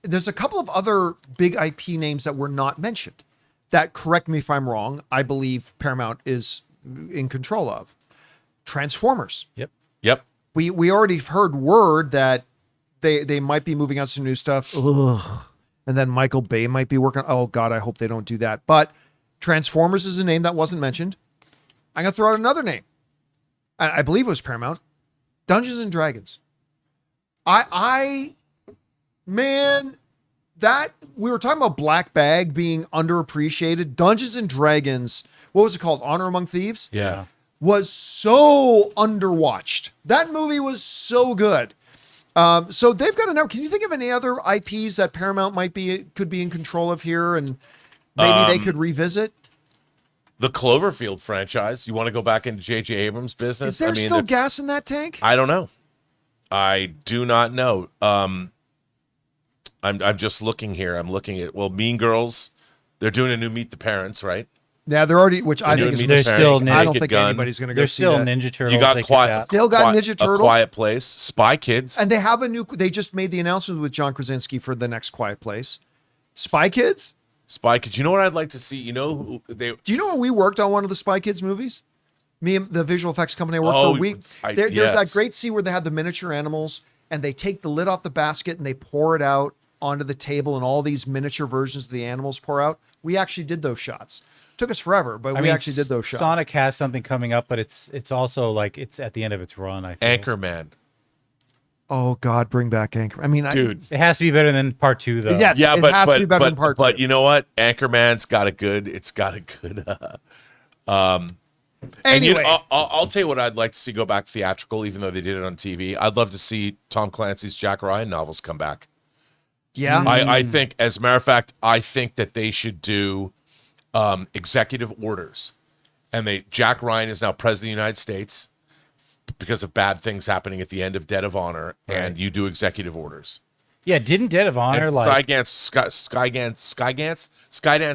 There's a couple of other big IP names that were not mentioned that, correct me if I'm wrong, I believe Paramount is in control of. Transformers. Yep. We already heard word that they might be moving on some new stuff. Ugh. And then Michael Bay might be working. Oh God, I hope they don't do that. But Transformers is a name that wasn't mentioned. I'm going to throw out another name. I believe it was Paramount. Dungeons and Dragons. Man, that we were talking about Black Bag being underappreciated. Dungeons and Dragons, what was it called? Honor Among Thieves? Yeah. Was so underwatched. That movie was so good. So they've got a number. Can you think of any other IPs that Paramount could be in control of here, and maybe they could revisit? The Cloverfield franchise. You want to go back into J.J. Abrams' business? Is there still gas in that tank? I don't know. I do not know. I'm just looking here. I'm looking at Mean Girls. They're doing a new Meet the Parents, right? Yeah, they're already, which I think is. They're still. I don't think Gunn. anybody's going to go There's see still that. Ninja Turtles. You got they could Quiet. cast. Still got Ninja Turtles. A Quiet Place. Spy Kids. And they have they just made the announcement with John Krasinski for the next Quiet Place. Spy Kids? Spy Kids. You know what I'd like to see? You know Do you know when we worked on one of the Spy Kids movies? Me and the visual effects company I worked for. There's that great scene where they have the miniature animals and they take the lid off the basket and they pour it out onto the table and all these miniature versions of the animals pour out. We actually did those shots. Took us forever, but we actually did those shots. Sonic has something coming up, but it's also like it's at the end of its run. I feel. Anchorman. Oh God, bring back Anchor. I mean, Dude. It has to be better than part 2, though. Yes, Yeah, it but has to be better than part but two. you know what? Anchorman's got a good. And Anyway, I'll tell you what I'd like to see go back theatrical, even though they did it on TV. I'd love to see Tom Clancy's Jack Ryan novels come back. yeah, I think, as a matter of fact, I think that they should do executive orders. And Jack Ryan is now president of the United States because of bad things happening at the end of Dead of Honor, and you do executive orders. Yeah, didn't Dead of Honor And like Skydance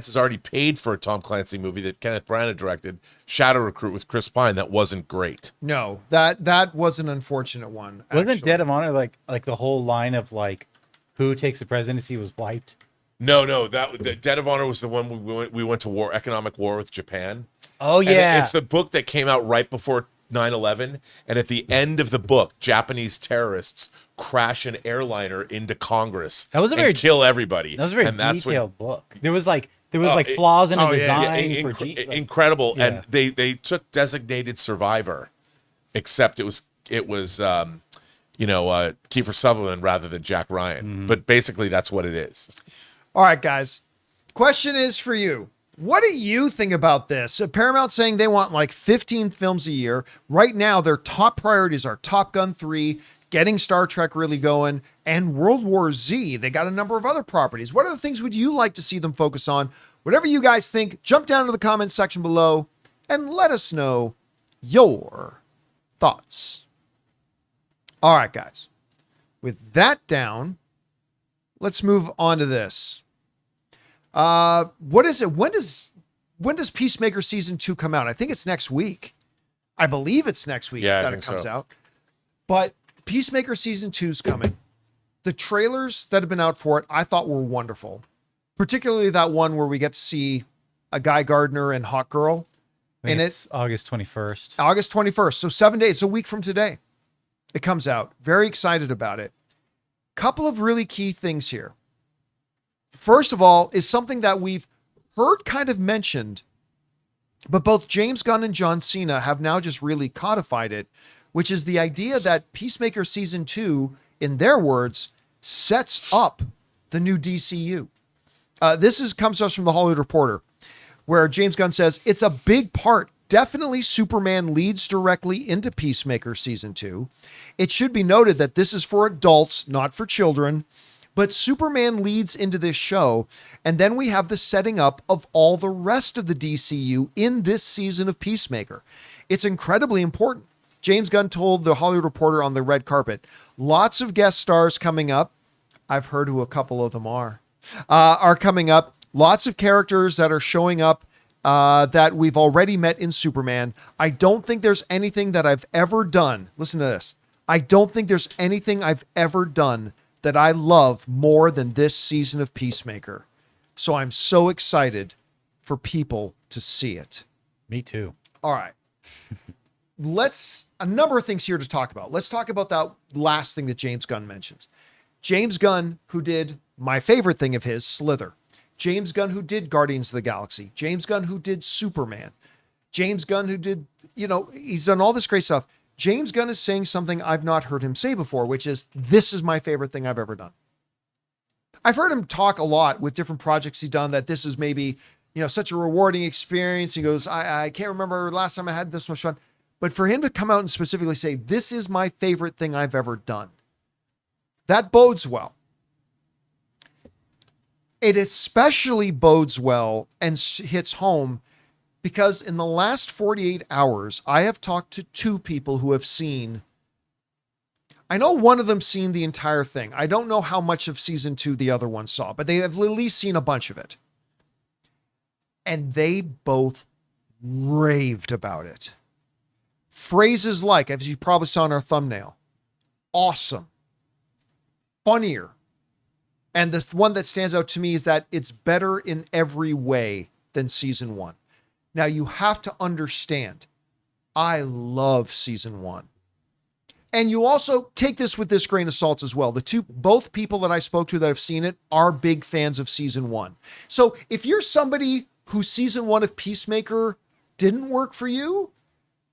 has already paid for a Tom Clancy movie that Kenneth Branagh directed, Shadow Recruit with Chris Pine. That wasn't great. no, that was an unfortunate one. wasn't actually. Dead of Honor like the whole line of like who takes the presidency was wiped? No, the Dead of Honor was the one we went to economic war with Japan. Oh And yeah, it's the book that came out right before 9/11, and at the end of the book, Japanese terrorists crash an airliner into Congress and kill everybody. That was a very detailed book. There was flaws in the design for incredible. Yeah. And they took Designated Survivor, except it was Kiefer Sutherland rather than Jack Ryan. Mm-hmm. But basically, that's what it is. All right, guys. Question is for you. What do you think about this? Paramount saying they want like 15 films a year. Right now, their top priorities are Top Gun 3, getting Star Trek really going, and World War Z. They got a number of other properties. What other things would you like to see them focus on? Whatever you guys think, jump down to the comments section below and let us know your thoughts. All right, guys. With that down, let's move on to this. What is it? When does Peacemaker season 2 come out? I think it's next week. I believe it's next week that it comes out. But Peacemaker season 2 is coming. The trailers that have been out for it, I thought were wonderful. Particularly that one where we get to see a Guy Gardner and Hawk Girl. I think it's August 21st. August 21st. So 7 days, a week from today. It comes out. Very excited about it. Couple of really key things here. First of all, is something that we've heard kind of mentioned, but both James Gunn and John Cena have now just really codified it, which is the idea that Peacemaker Season 2, in their words, sets up the new DCU. This comes to us from the Hollywood Reporter, where James Gunn says, it's a big part. Definitely Superman leads directly into Peacemaker Season 2. It should be noted that this is for adults, not for children, but Superman leads into this show, and then we have the setting up of all the rest of the DCU in this season of Peacemaker. It's incredibly important. James Gunn told the Hollywood Reporter on the red carpet, lots of guest stars coming up. I've heard who a couple of them are coming up. Lots of characters that are showing up that we've already met in Superman. I don't think there's anything that I've ever done. Listen to this. I don't think there's anything I've ever done that I love more than this season of Peacemaker. So I'm so excited for people to see it. Me too. All right. A number of things here to talk about. Let's talk about that last thing that James Gunn mentions. James Gunn, who did my favorite thing of his, Slither. James Gunn, who did Guardians of the Galaxy. James Gunn, who did Superman. James Gunn, who did, he's done all this great stuff. James Gunn is saying something I've not heard him say before, which is, this is my favorite thing I've ever done. I've heard him talk a lot with different projects he's done that this is maybe, such a rewarding experience. He goes, I can't remember last time I had this much fun. But for him to come out and specifically say, this is my favorite thing I've ever done, that bodes well. It especially bodes well and hits home because in the last 48 hours, I have talked to two people who have seen, I know one of them seen the entire thing. I don't know how much of season 2 the other one saw, but they have at least seen a bunch of it. And they both raved about it. Phrases like, as you probably saw in our thumbnail, awesome, funnier. And the one that stands out to me is that it's better in every way than season 1. Now you have to understand, I love season 1. And you also take this with this grain of salt as well. Both people that I spoke to that have seen it are big fans of season 1. So if you're somebody who season 1 of Peacemaker didn't work for you,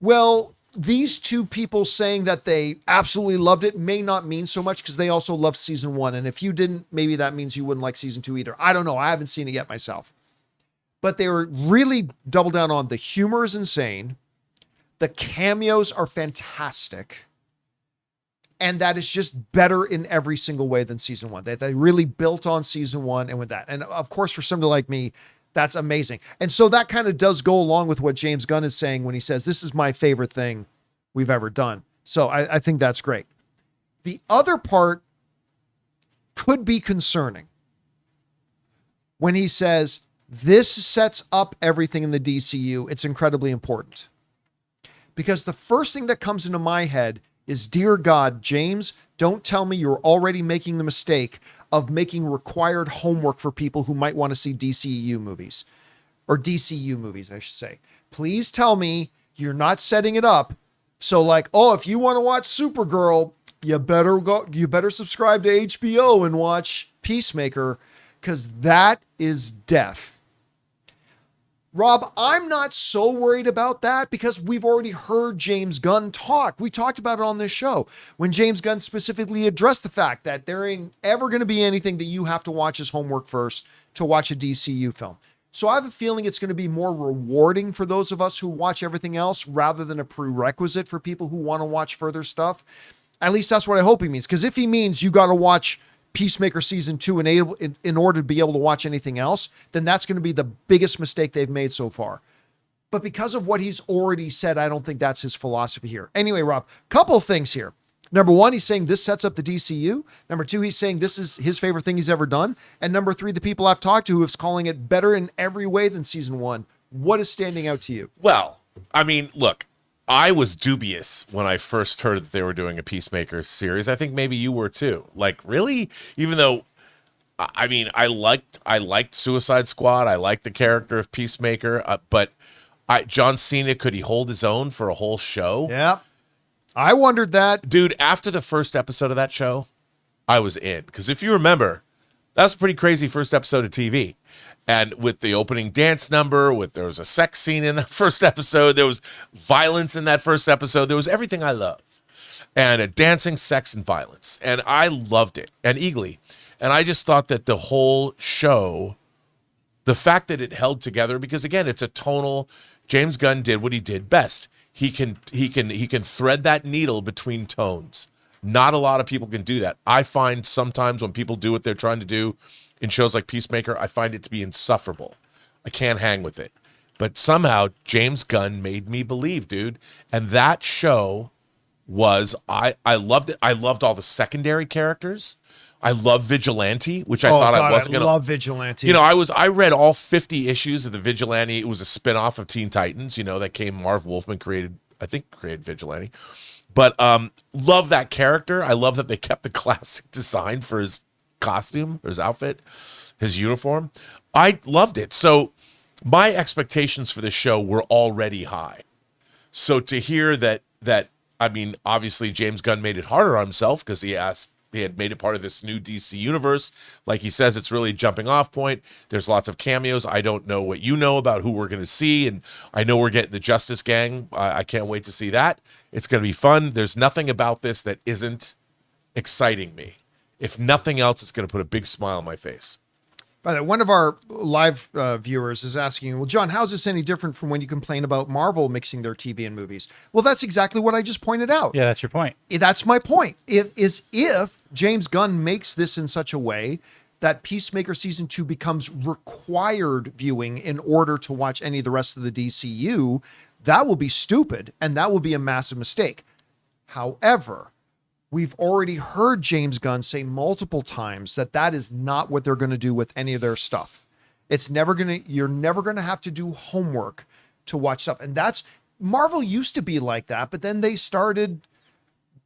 well, these two people saying that they absolutely loved it may not mean so much because they also loved season 1. And if you didn't, maybe that means you wouldn't like season 2 either. I don't know. I haven't seen it yet myself. But they were really double down on the humor is insane. The cameos are fantastic. And that is just better in every single way than season 1. They really built on season 1 and with that. And of course, for somebody like me, that's amazing. And so that kind of does go along with what James Gunn is saying when he says, this is my favorite thing we've ever done. So I think that's great. The other part could be concerning when he says, this sets up everything in the DCU. It's incredibly important. Because the first thing that comes into my head is, dear God, James, don't tell me you're already making the mistake of making required homework for people who might want to see DCU movies. Or DCU movies, I should say. Please tell me you're not setting it up. So like, oh, if you want to watch Supergirl, you better subscribe to HBO and watch Peacemaker, because that is death. Rob, I'm not so worried about that because we've already heard James Gunn talk. We talked about it on this show when James Gunn specifically addressed the fact that there ain't ever going to be anything that you have to watch as homework first to watch a DCU film. So I have a feeling it's going to be more rewarding for those of us who watch everything else rather than a prerequisite for people who want to watch further stuff. At least that's what I hope he means. Because if he means you got to watch Peacemaker season 2 in order to be able to watch anything else, then that's going to be the biggest mistake they've made so far. But because of what he's already said, I don't think that's his philosophy here. Anyway, Rob, couple things here. Number 1, he's saying this sets up the DCU. Number 2, he's saying this is his favorite thing he's ever done. And number 3, the people I've talked to is calling it better in every way than season 1. What is standing out to you? Well, I mean, look, I was dubious when I first heard that they were doing a Peacemaker series. I think maybe you were too. Like, really? Even though, I mean, I liked Suicide Squad. I liked the character of Peacemaker. But John Cena, could he hold his own for a whole show? Yeah, I wondered that. Dude, after the first episode of that show, I was in. Because if you remember, that was a pretty crazy first episode of TV. And with the opening dance number, there was a sex scene in the first episode, there was violence in that first episode, there was everything I love. And a dancing, sex, and violence. And I loved it. And eagerly. And I just thought that the whole show, the fact that it held together, because again, it's a tonal, James Gunn did what he did best. He can thread that needle between tones. Not a lot of people can do that. I find sometimes when people do what they're trying to do in shows like Peacemaker, I find it to be insufferable. I can't hang with it. But somehow James Gunn made me believe, dude. And that show was, I loved it. I loved all the secondary characters. I love Vigilante, which I thought I wasn't going to. I love Vigilante. You know, I read all 50 issues of the Vigilante. It was a spinoff of Teen Titans, that came. Marv Wolfman created Vigilante. But love that character. I love that they kept the classic design for his costume, or his outfit, his uniform. I loved it. So my expectations for this show were already high. So to hear that, I mean, obviously James Gunn made it harder on himself because he had made it part of this new DC universe. Like he says, it's really a jumping off point. There's lots of cameos. I don't know what you know about who we're going to see. And I know we're getting the Justice Gang. I can't wait to see that. It's going to be fun. There's nothing about this that isn't exciting me. If nothing else, it's going to put a big smile on my face. By the way, one of our live viewers is asking, well, John, how is this any different from when you complain about Marvel mixing their TV and movies? Well, that's exactly what I just pointed out. Yeah, that's your point. That's my point. If James Gunn makes this in such a way that Peacemaker Season 2 becomes required viewing in order to watch any of the rest of the DCU, that will be stupid, and that will be a massive mistake. However, we've already heard James Gunn say multiple times that is not what they're going to do with any of their stuff. You're never going to have to do homework to watch stuff. And Marvel used to be like that, but then they started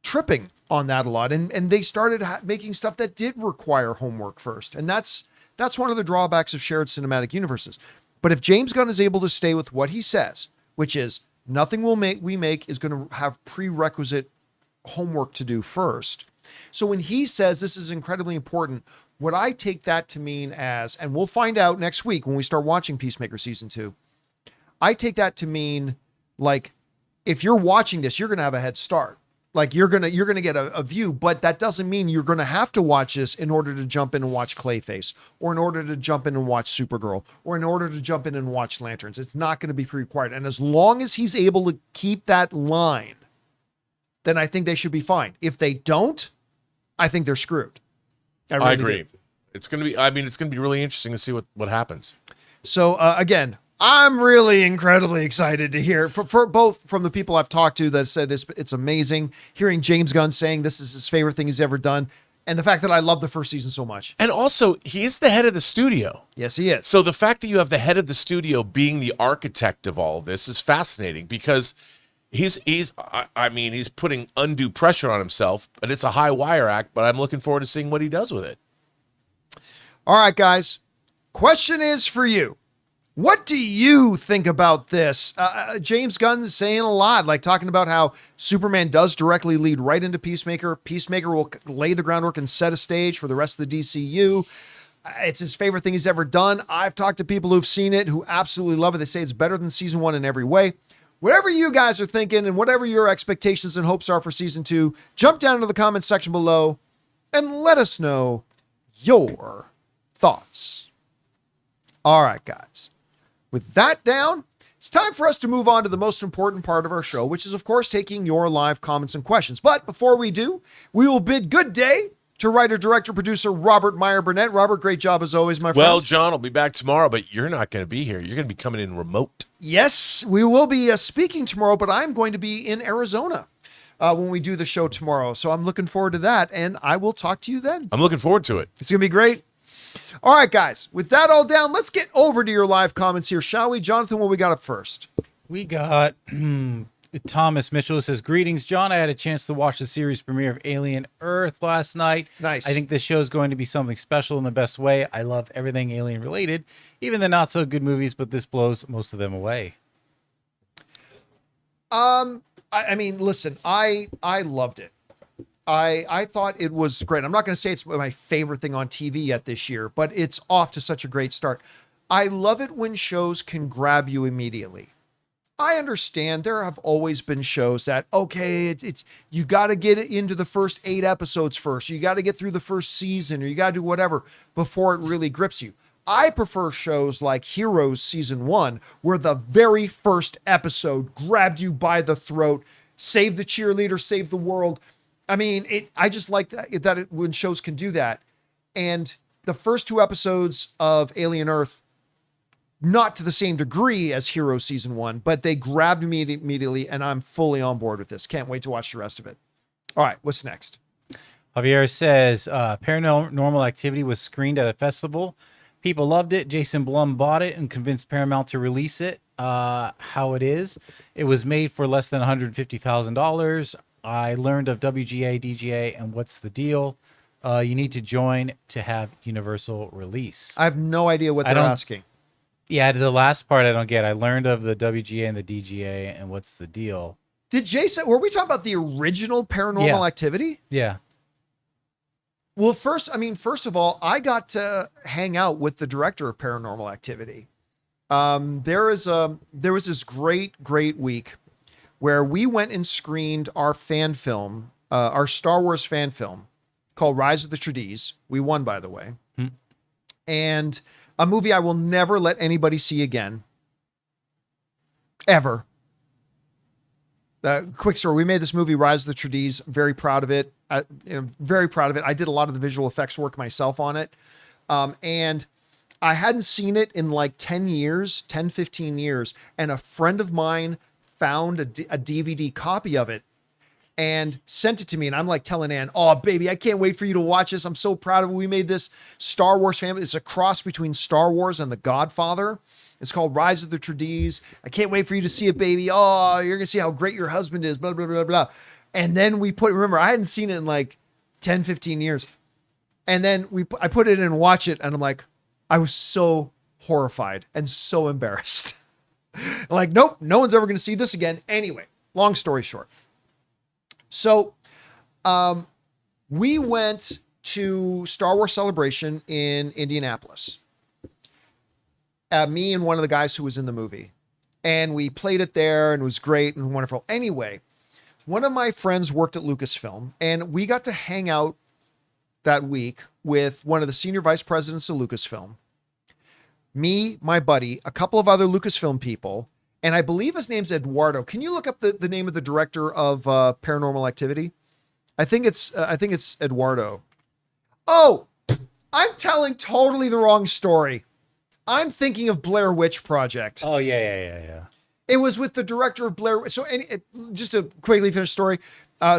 tripping on that a lot. And they started making stuff that did require homework first. And that's one of the drawbacks of shared cinematic universes. But if James Gunn is able to stay with what he says, which is nothing we make is going to have prerequisite homework to do first. So when he says this is incredibly important, what I take that to mean as, and we'll find out next week when we start watching Peacemaker Season 2, I take that to mean, like, if you're watching this, you're going to have a head start. Like, you're going to get a view, but that doesn't mean you're going to have to watch this in order to jump in and watch Clayface, or in order to jump in and watch Supergirl, or in order to jump in and watch Lanterns. It's not going to be required. And as long as he's able to keep that line, then I think they should be fine. If they don't, I think they're screwed. I agree. It's going to be really interesting to see what happens. So again, I'm really incredibly excited to hear for both from the people I've talked to that said it's amazing, hearing James Gunn saying this is his favorite thing he's ever done, and the fact that I love the first season so much. And also, he is the head of the studio. Yes, he is. So the fact that you have the head of the studio being the architect of all of this is fascinating, because he's putting undue pressure on himself, but it's a high wire act, but I'm looking forward to seeing what he does with it. All right, guys. Question is for you. What do you think about this? James Gunn's saying a lot, like talking about how Superman does directly lead right into Peacemaker. Peacemaker will lay the groundwork and set a stage for the rest of the DCU. It's his favorite thing he's ever done. I've talked to people who've seen it who absolutely love it. They say it's better than season 1 in every way. Whatever you guys are thinking and whatever your expectations and hopes are for season 2, jump down into the comments section below and let us know your thoughts. All right, guys. With that down, it's time for us to move on to the most important part of our show, which is, of course, taking your live comments and questions. But before we do, we will bid good day to writer, director, producer Robert Meyer Burnett. Robert, great job as always, my friend. Well, John, I'll be back tomorrow, but you're not going to be here. You're going to be coming in remote. Yes, we will be speaking tomorrow, but I'm going to be in Arizona when we do the show tomorrow. So I'm looking forward to that, and I will talk to you then. I'm looking forward to it. It's going to be great. All right, guys, with that all down, let's get over to your live comments here, shall we? Jonathan, what we got up first? We got Thomas Mitchell says, greetings, John. I had a chance to watch the series premiere of Alien Earth last night. Nice. I think this show is going to be something special in the best way. I love everything alien related, even the not so good movies, but this blows most of them away. I mean, listen, I loved it. I thought it was great. I'm not going to say it's my favorite thing on TV yet this year, but it's off to such a great start. I love it when shows can grab you immediately. I understand there have always been shows that, okay, it's you got to get it into the first 8 episodes first. You got to get through the first season, or you got to do whatever before it really grips you. I prefer shows like Heroes Season 1, where the very first episode grabbed you by the throat, save the cheerleader, save the world. I mean, I just like that when shows can do that. And the first 2 episodes of Alien Earth, not to the same degree as Heroes Season 1, but they grabbed me immediately, and I'm fully on board with this. Can't wait to watch the rest of it. All right, what's next? Javier says, Paranormal Activity was screened at a festival. People loved it. Jason Blum bought it and convinced Paramount to release it. How it is. It was made for less than $150,000. I learned of WGA, DGA, and what's the deal? You need to join to have universal release. I have no idea what they're asking. Yeah, the last part I don't get. I learned of the WGA and the DGA, and what's the deal? Did Jason, were we talking about the original Paranormal Activity? Yeah. Well, first of all, I got to hang out with the director of Paranormal Activity. There was this great week where we went and screened our fan film, our Star Wars fan film called Rise of the Teases. We won, by the way. And a movie I will never let anybody see again. Ever. Quick story. We made this movie, Rise of the Teases. Very proud of it. Very proud of it. I did a lot of the visual effects work myself on it. And I hadn't seen it in like 10 years, 10, 15 years. And a friend of mine found a DVD copy of it and sent it to me. And I'm like telling Ann, oh, baby, I can't wait for you to watch this. I'm so proud of it. We made this Star Wars family. It's a cross between Star Wars and The Godfather. It's called Rise of the Teases. I can't wait for you to see it, baby. Oh, you're going to see how great your husband is, blah, blah, blah, blah. And then remember, I hadn't seen it in like 10, 15 years. And then I put it in and watch it. And I'm like, I was so horrified and so embarrassed. Like, nope, no one's ever going to see this again. Anyway, long story short. So, we went to Star Wars Celebration in Indianapolis. Me and one of the guys who was in the movie, and we played it there and it was great and wonderful. Anyway, one of my friends worked at Lucasfilm, and we got to hang out that week with one of the senior vice presidents of Lucasfilm, me, my buddy, a couple of other Lucasfilm people, and I believe his name's Eduardo. Can you look up the name of the director of Paranormal Activity? I think it's Eduardo. Oh, I'm telling totally the wrong story. I'm thinking of Blair Witch Project. Oh, yeah. It was with the director of Blair. So just to quickly finish the story.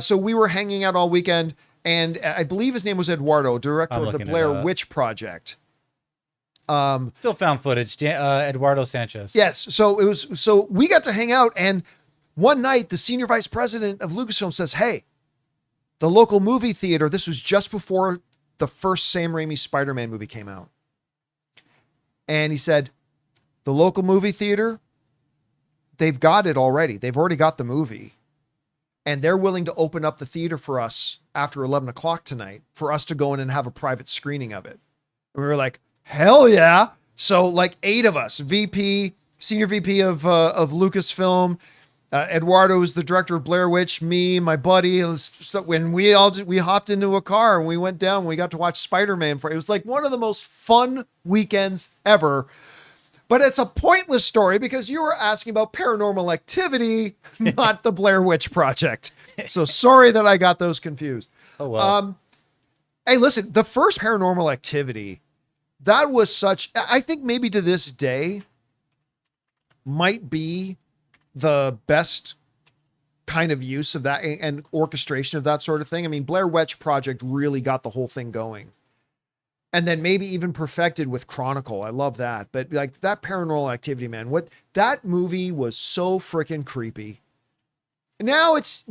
So we were hanging out all weekend, and I believe his name was Eduardo, director of the Blair Witch Project. Still found footage. Eduardo Sanchez. Yes. So we got to hang out, and one night the senior vice president of Lucasfilm says, hey, the local movie theater, this was just before the first Sam Raimi Spider-Man movie came out. And he said, the local movie theater, they've got it already. They've already got the movie. And they're willing to open up the theater for us after 11 o'clock tonight for us to go in and have a private screening of it. And we were like, hell yeah. So like 8 of us, senior VP of Lucasfilm, Eduardo is the director of Blair Witch, me, my buddy. So when we hopped into a car and we went down, and we got to watch Spider-Man. It was like one of the most fun weekends ever. But it's a pointless story because you were asking about Paranormal Activity, not the Blair Witch Project. So sorry that I got those confused. Oh, well. Hey, listen, the first Paranormal Activity, that was I think maybe to this day might be the best kind of use of that and orchestration of that sort of thing. I mean, Blair Witch Project really got the whole thing going. And then maybe even perfected with Chronicle. I love that. But like that Paranormal Activity, man, that movie was so freaking creepy. Now it's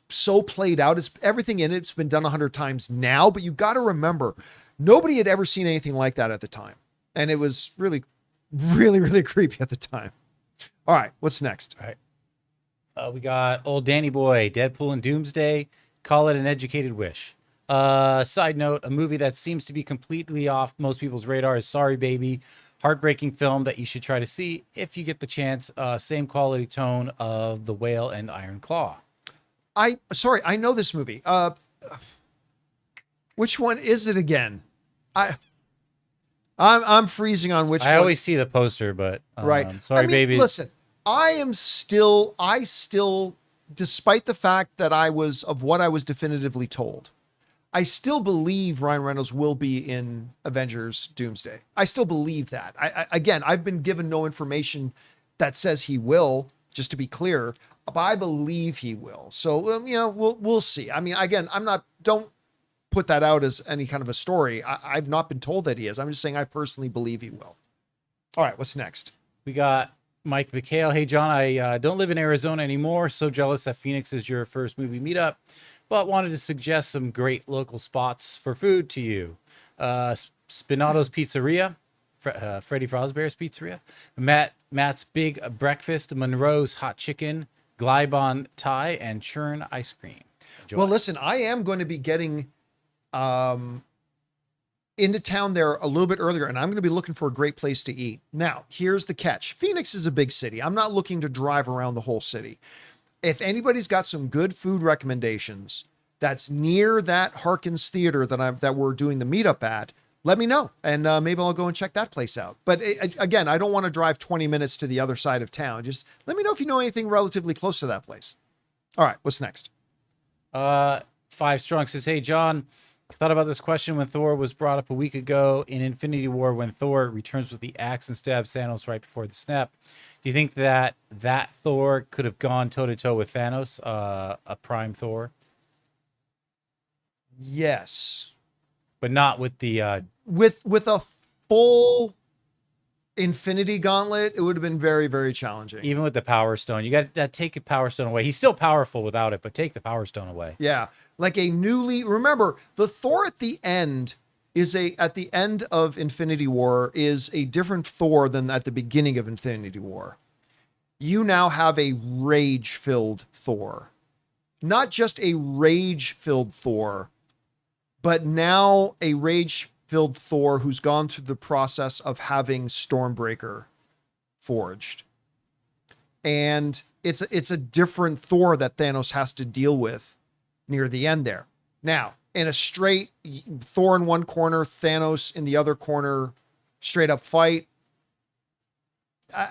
so played out. It's everything in it's been done 100 times now, but you got to remember, nobody had ever seen anything like that at the time. And it was really, really, really creepy at the time. All right, what's next? All right. We got old Danny Boy, Deadpool and Doomsday. Call it an educated wish. Side note, a movie that seems to be completely off most people's radar is Sorry Baby. Heartbreaking film that you should try to see if you get the chance. Same quality tone of The Whale and Iron Claw. I know this movie. Which one is it again? I'm freezing on which one. I always see the poster, but Right. Sorry Baby. Listen, I still, despite the fact that I was definitively told, I still believe Ryan Reynolds will be in Avengers Doomsday. I still believe that. Again, I've been given no information that says he will, just to be clear, but I believe he will. So, we'll see. I mean, again, don't put that out as any kind of a story. I've not been told that he is. I'm just saying I personally believe he will. All right, what's next? We got Mike McHale. Hey, John, I don't live in Arizona anymore. So jealous that Phoenix is your first movie meetup, but wanted to suggest some great local spots for food to you. Spinato's Pizzeria, Freddie Frosbear's Pizzeria, Matt's Big Breakfast, Monroe's Hot Chicken, Glybon Thai, and Churn Ice Cream. Enjoy. Well, listen, I am going to be getting into town there a little bit earlier, and I'm going to be looking for a great place to eat. Now, here's the catch. Phoenix is a big city. I'm not looking to drive around the whole city. If anybody's got some good food recommendations that's near that Harkins Theater that we're doing the meetup at, let me know, and maybe I'll go and check that place out. But again, I don't want to drive 20 minutes to the other side of town. Just let me know if you know anything relatively close to that place. All right, what's next? 5 Strong says, hey, John, I thought about this question when Thor was brought up a week ago in Infinity War when Thor returns with the axe and stabs Thanos right before the snap. Do you think that Thor could have gone toe-to-toe with Thanos, a prime Thor? Yes. But not with the... With a full Infinity Gauntlet, it would have been very, very challenging. Even with the Power Stone. You got to take the Power Stone away. He's still powerful without it, but take the Power Stone away. Yeah. Like remember, the Thor at the end of Infinity War is a different Thor than at the beginning of Infinity War. You now have a rage-filled Thor. Not just a rage-filled Thor, but now a rage-filled Thor who's gone through the process of having Stormbreaker forged. And it's a different Thor that Thanos has to deal with near the end there. Now, in a straight Thor in one corner, Thanos in the other corner, straight up fight,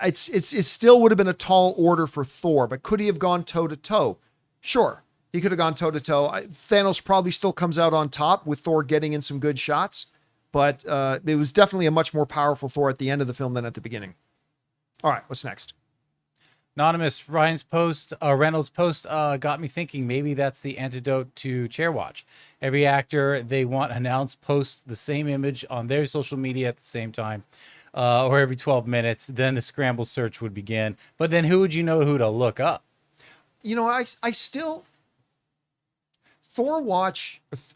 it still would have been a tall order for Thor, but could he have gone toe to toe? Sure. He could have gone toe to toe. Thanos probably still comes out on top with Thor getting in some good shots, but it was definitely a much more powerful Thor at the end of the film than at the beginning. All right, what's next? Anonymous, Reynolds' post got me thinking maybe that's the antidote to chair watch. Every actor they want announced posts the same image on their social media at the same time, or every 12 minutes. Then the scramble search would begin. But then who would you know who to look up? You know, I still...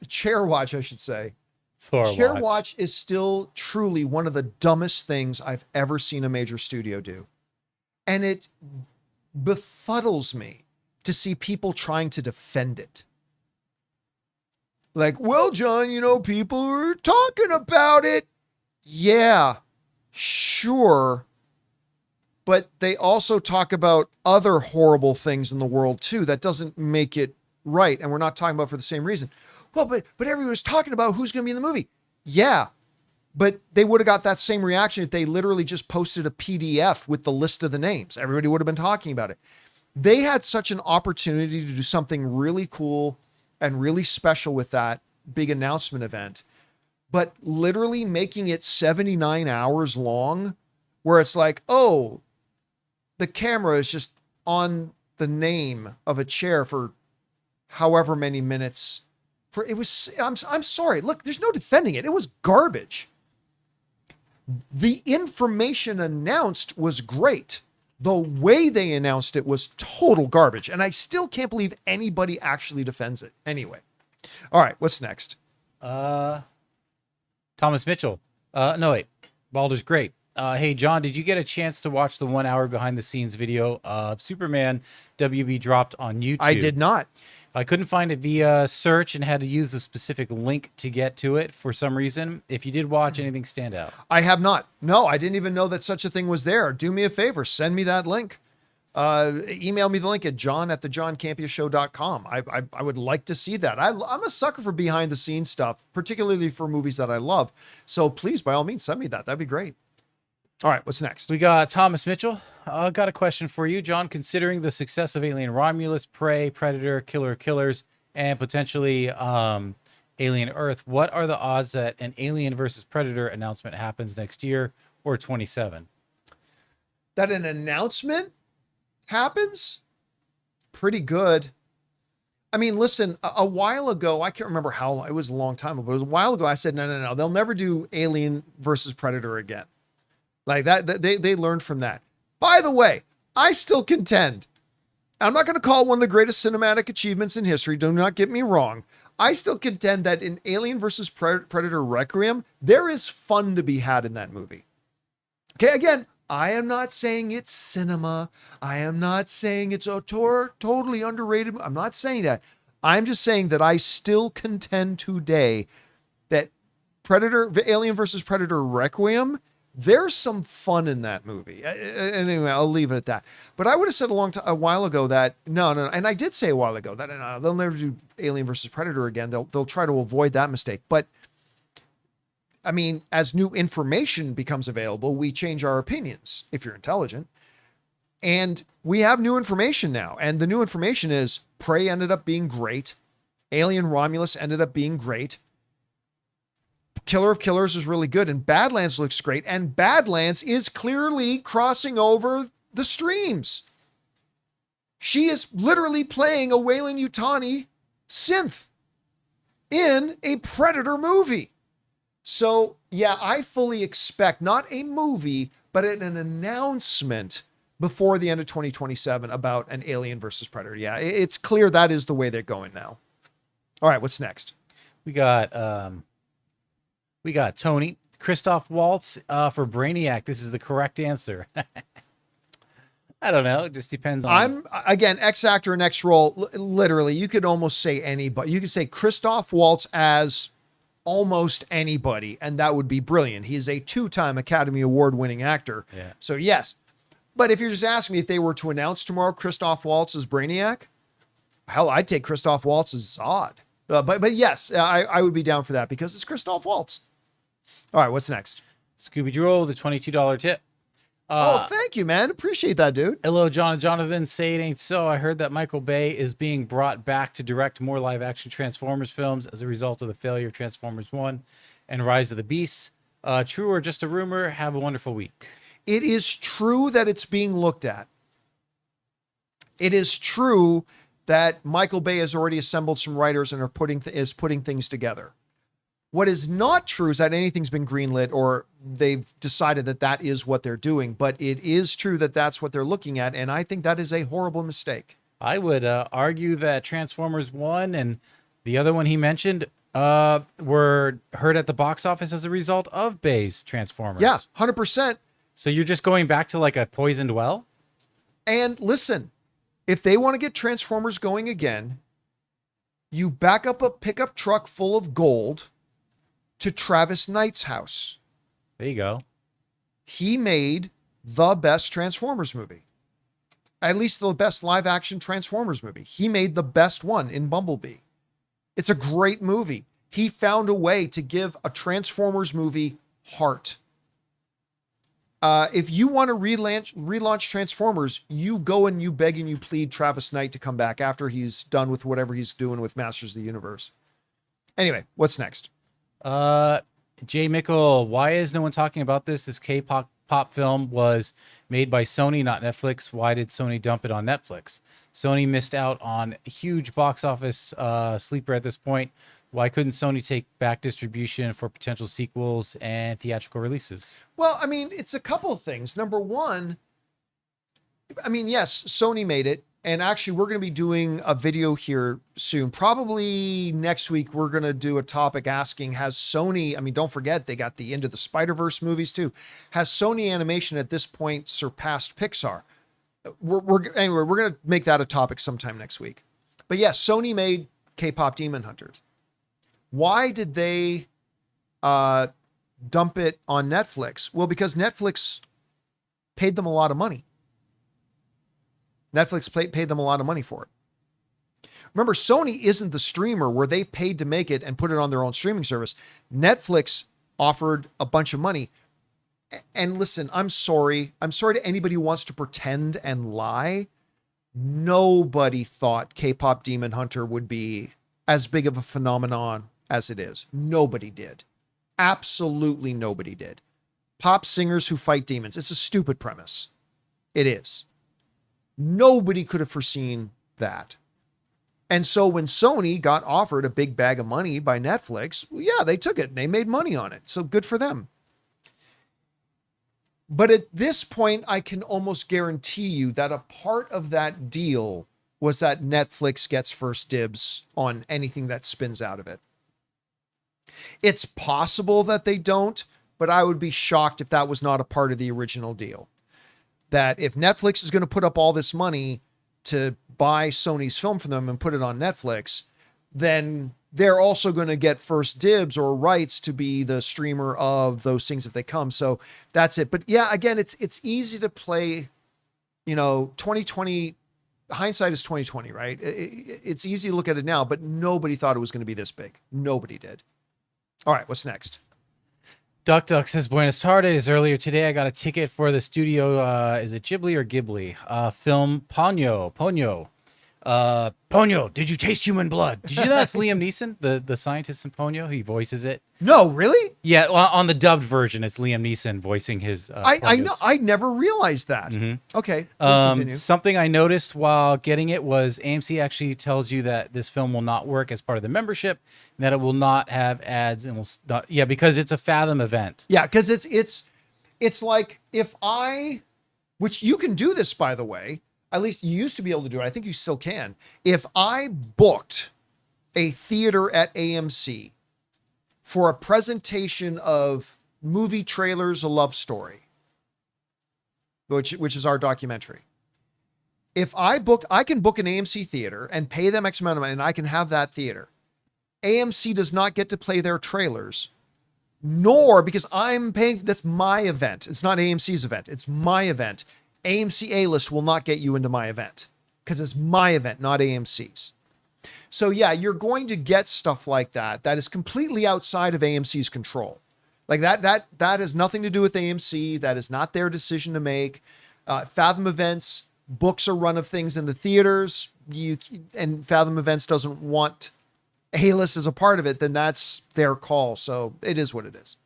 chair watch, I should say. Chair watch is still truly one of the dumbest things I've ever seen a major studio do. And it befuddles me to see people trying to defend it. Like, well, John, people are talking about it. Yeah, sure. But they also talk about other horrible things in the world too. That doesn't make it right. And we're not talking about for the same reason. Well, but everyone was talking about who's going to be in the movie. Yeah. But they would have got that same reaction if they literally just posted a PDF with the list of the names. Everybody would have been talking about it. They had such an opportunity to do something really cool and really special with that big announcement event, but literally making it 79 hours long, where it's like, oh, the camera is just on the name of a chair for however many minutes. I'm sorry. Look, there's no defending it. It was garbage. The information announced was great. The way they announced it was total garbage. And I still can't believe anybody actually defends it. Anyway. All right. What's next? Thomas Mitchell. No, wait. Baldur's great. Hey, John, did you get a chance to watch the 1 hour behind the scenes video of Superman WB dropped on YouTube? I did not. I couldn't find it via search and had to use the specific link to get to it for some reason. If you did watch, anything stand out? I have not. No, I didn't even know that such a thing was there. Do me a favor. Send me that link. Email me the link at john@thejohncampeashow.com. I would like to see that. I'm a sucker for behind the scenes stuff, particularly for movies that I love. So please, by all means, send me that. That'd be great. All right, what's next? We got Thomas Mitchell. Got a question for you, John. Considering the success of Alien Romulus, Prey, Predator, Killer of Killers, and potentially Alien Earth, what are the odds that an Alien versus Predator announcement happens next year or 27? That an announcement happens? Pretty good. I mean, listen, a while ago, I can't remember how, it was a long time ago, but it was a while ago, I said, no, they'll never do Alien versus Predator again. Like that, they learned from that. By the way, I still contend, I'm not going to call it one of the greatest cinematic achievements in history, do not get me wrong. I still contend that in Alien versus Predator Requiem, there is fun to be had in that movie. Okay, again, I am not saying it's cinema. I am not saying it's totally underrated. I'm not saying that. I'm just saying that I still contend today that Alien versus Predator Requiem, there's some fun in that movie. Anyway, I'll leave it at that. But I would have said a while ago that no, and I did say a while ago that no, they'll never do Alien versus Predator again. They'll try to avoid that mistake. But I mean, as new information becomes available, we change our opinions if you're intelligent. And we have new information now. And the new information is Prey ended up being great. Alien Romulus ended up being great. Killer of Killers is really good. And Badlands looks great. And Badlands is clearly crossing over the streams. She is literally playing a Weyland-Yutani synth in a Predator movie. So, yeah, I fully expect not a movie, but an announcement before the end of 2027 about an Alien versus Predator. Yeah, it's clear that is the way they're going now. All right, what's next? We got Tony. Christoph Waltz for Brainiac. This is the correct answer. I don't know. It just depends on... Again, X actor and X role. Literally, you could almost say anybody. You could say Christoph Waltz as almost anybody, and that would be brilliant. He is a 2-time Academy Award winning actor. Yeah. So yes. But if you're just asking me if they were to announce tomorrow Christoph Waltz as Brainiac, hell, I'd take Christoph Waltz as Zod. But yes, I would be down for that because it's Christoph Waltz. All right, what's next? Scooby Drool, the $22 tip. Thank you, man. Appreciate that, dude. Hello, John and Jonathan. Say it ain't so. I heard that Michael Bay is being brought back to direct more live-action Transformers films as a result of the failure of Transformers 1 and Rise of the Beasts. True or just a rumor? Have a wonderful week. It is true that it's being looked at. It is true that Michael Bay has already assembled some writers and is putting things together. What is not true is that anything's been greenlit or they've decided that that is what they're doing, but it is true that that's what they're looking at. And I think that is a horrible mistake. I would argue that Transformers 1 and the other one he mentioned were hurt at the box office as a result of Bay's Transformers. Yeah, 100%. So you're just going back to like a poisoned well? And listen, if they want to get Transformers going again, you back up a pickup truck full of gold to Travis Knight's house. There you go. He made the best Transformers movie. At least the best live action Transformers movie. He made the best one in Bumblebee. It's a great movie. He found a way to give a Transformers movie heart. If you want to relaunch Transformers, you go and you beg and you plead Travis Knight to come back after he's done with whatever he's doing with Masters of the Universe. Anyway, what's next? Jay Mickle, why is no one talking about this? This K-pop film was made by Sony, not Netflix. Why did Sony dump it on Netflix? Sony missed out on a huge box office sleeper at this point. Why couldn't Sony take back distribution for potential sequels and theatrical releases? Well, I mean, it's a couple of things. Number one, I mean, yes, Sony made it. And actually, we're going to be doing a video here soon. Probably next week, we're going to do a topic asking, has Sony, I mean, don't forget, they got the Into the Spider-Verse movies too. Has Sony Animation at this point surpassed Pixar? Anyway, we're going to make that a topic sometime next week. But yes, Sony made K-pop Demon Hunters. Why did they dump it on Netflix? Well, because Netflix paid them a lot of money. Netflix paid them a lot of money for it. Remember, Sony isn't the streamer where they paid to make it and put it on their own streaming service. Netflix offered a bunch of money. And listen, I'm sorry. I'm sorry to anybody who wants to pretend and lie. Nobody thought K-pop Demon Hunter would be as big of a phenomenon as it is. Nobody did. Absolutely nobody did. Pop singers who fight demons. It's a stupid premise. It is. Nobody could have foreseen that. And so when Sony got offered a big bag of money by Netflix, well, yeah, they took it and they made money on it. So good for them. But at this point, I can almost guarantee you that a part of that deal was that Netflix gets first dibs on anything that spins out of it. It's possible that they don't, but I would be shocked if that was not a part of the original deal. That if Netflix is going to put up all this money to buy Sony's film for them and put it on Netflix, then they're also going to get first dibs or rights to be the streamer of those things if they come. So that's it. But yeah, again, it's easy to play, 2020, hindsight is 2020, right? It's easy to look at it now, but nobody thought it was going to be this big. Nobody did. All right, what's next? Duck says, Buenas tardes. Earlier today, I got a ticket for the studio, is it Ghibli or Ghibli? Film Ponyo. Ponyo, did you taste human blood? Did you know that's Liam Neeson, the scientist in Ponyo? He voices it. No, really? Yeah, well, on the dubbed version, it's Liam Neeson voicing his. I know. I never realized that. Mm-hmm. Okay. Continue. Something I noticed while getting it was AMC actually tells you that this film will not work as part of the membership, and that it will not have ads, and will not. Yeah, because it's a Fathom event. Yeah, because it's like which you can do this, by the way. At least you used to be able to do it. I think you still can. If I booked a theater at AMC for a presentation of movie trailers, A Love Story, which is our documentary. If I can book an AMC theater and pay them X amount of money and I can have that theater. AMC does not get to play their trailers, nor because I'm paying, that's my event. It's not AMC's event. It's my event. AMC A-List will not get you into my event because it's my event, not AMC's. So yeah, you're going to get stuff like that is completely outside of AMC's control. Like that has nothing to do with AMC. That is not their decision to make. Fathom Events books a run of things in the theaters. And Fathom Events doesn't want A-List as a part of it, then that's their call. So it is what it is.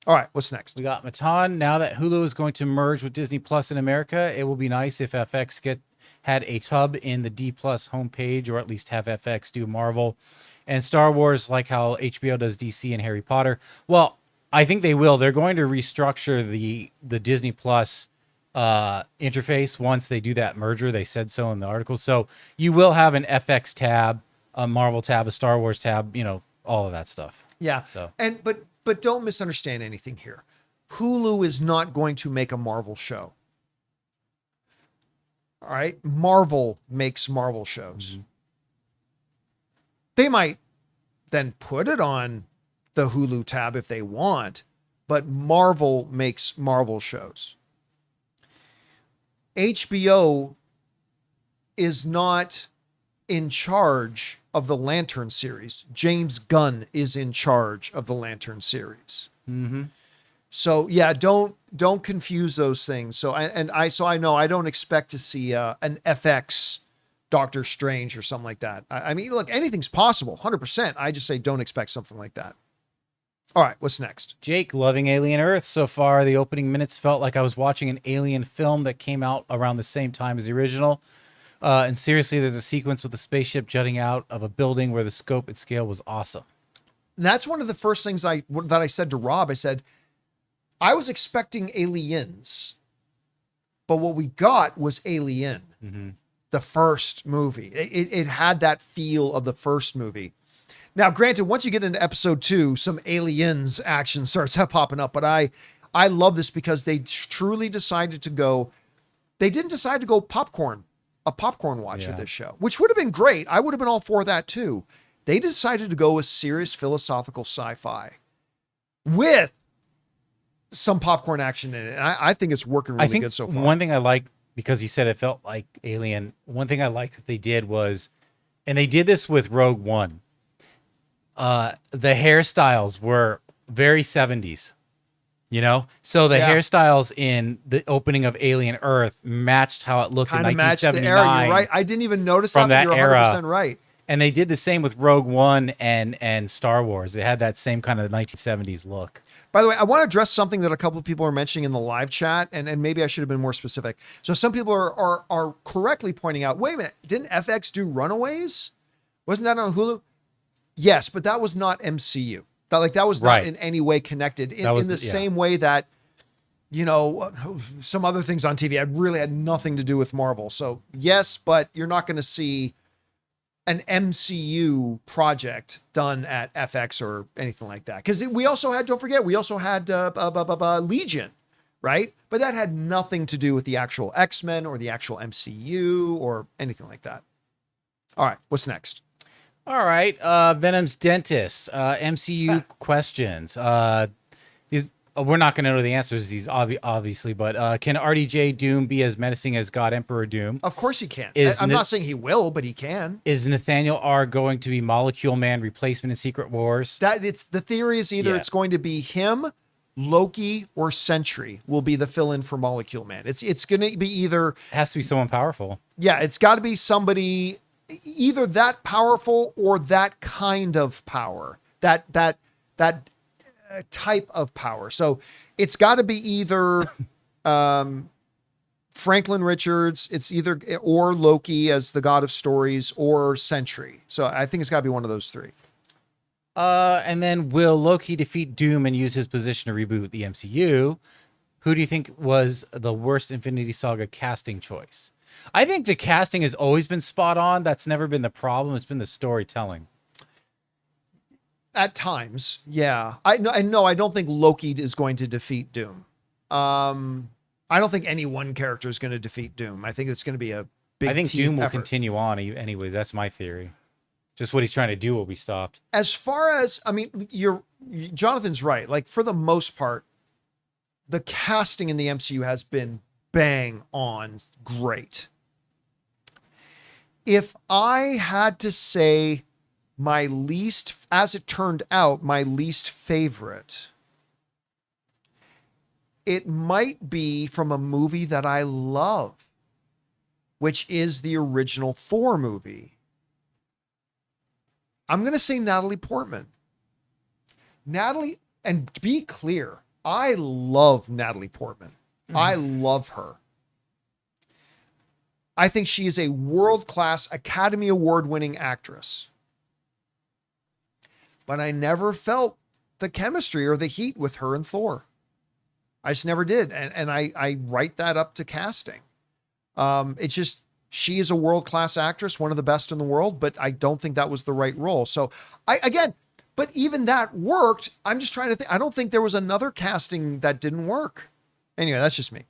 All right, what's next? We got Matan. Now that Hulu is going to merge with Disney Plus in America, it will be nice if FX had a tub in the D Plus homepage, or at least have FX do Marvel and Star Wars, like how HBO does DC and Harry Potter. Well, I think they will. They're going to restructure the Disney Plus interface once they do that merger. They said so in the article. So you will have an FX tab, a Marvel tab, a Star Wars tab, all of that stuff. Yeah. So. But don't misunderstand anything here. Hulu is not going to make a Marvel show. All right. Marvel makes Marvel shows. Mm-hmm. They might then put it on the Hulu tab if they want, but Marvel makes Marvel shows. HBO is not in charge of the Lantern series. James Gunn is in charge of the Lantern series. Mm-hmm. So yeah, don't confuse those things. So I know I don't expect to see an FX Doctor Strange or something like that. I mean, look, anything's possible, 100%. I just say don't expect something like that. All right, what's next? Jake, loving Alien Earth. So far, the opening minutes felt like I was watching an Alien film that came out around the same time as the original. And seriously, there's a sequence with a spaceship jutting out of a building where the scope and scale was awesome. That's one of the first things that I said to Rob. I said, I was expecting Aliens, but what we got was Alien. Mm-hmm. the first movie. It had that feel of the first movie. Now, granted, once you get into episode 2, some aliens action starts popping up, but I love this because they truly decided to go, they didn't decide to go a popcorn watch with this show, which would have been great. I would have been all for that too. They decided to go with serious philosophical sci-fi with some popcorn action in it. And I think it's working really good so far. One thing I like, because he said it felt like Alien, one thing I like that they did was, and they did this with Rogue One, the hairstyles were very 70s, you know? So the hairstyles in the opening of Alien Earth matched how it looked Kinda in matched the 1979. era. You're right. I didn't even notice from that. that You're 100% era. right. And they did the same with Rogue One and Star Wars. It had that same kind of 1970s look. By the way, I want to address something that a couple of people are mentioning in the live chat, and maybe I should have been more specific. So some people are correctly pointing out, wait a minute, didn't FX do Runaways? Wasn't that on Hulu? Yes, but that was not MCU. That was not in any way connected in the same way that, you know, some other things on TV really had nothing to do with Marvel. So yes, but you're not going to see an MCU project done at FX or anything like that. Because we also had, don't forget, we also had Legion, right? But that had nothing to do with the actual X-Men or the actual MCU or anything like that. All right, what's next? All right, Venom's dentist, MCU questions. We're not going to know the answers to these, obviously, but can RDJ Doom be as menacing as God Emperor Doom? Of course he can. I'm not saying he will, but he can. Is Nathaniel R. going to be Molecule Man replacement in Secret Wars? The theory is either it's going to be him, Loki, or Sentry will be the fill-in for Molecule Man. It's going to be either... It has to be someone powerful. Yeah, it's got to be somebody either that powerful or that kind of power. That type of power. So it's got to be either Franklin Richards, it's either or Loki as the god of stories, or Sentry. So I think it's got to be one of those three. And then will Loki defeat Doom and use his position to reboot the MCU? Who do you think was the worst Infinity Saga casting choice? I think the casting has always been spot on. That's never been the problem. It's been the storytelling. At times, yeah. I don't think Loki is going to defeat Doom. I don't think any one character is going to defeat Doom. I think it's going to be a big. I think Doom will effort. continue on anyway. That's my theory. Just what he's trying to do will be stopped. As far as, I mean, Jonathan's right. Like, for the most part, the casting in the MCU has been bang on great. If I had to say my least, as it turned out, my least favorite, it might be from a movie that I love, which is the original Thor movie. I'm going to say Natalie Portman. Natalie, and to be clear, I love Natalie Portman. I love her. I think she is a world-class Academy Award-winning actress. But I never felt the chemistry or the heat with her and Thor. I just never did. And I write that up to casting. It's just, she is a world-class actress, one of the best in the world, but I don't think that was the right role. So but even that worked. I'm just trying to think. I don't think there was another casting that didn't work. Anyway, that's just me.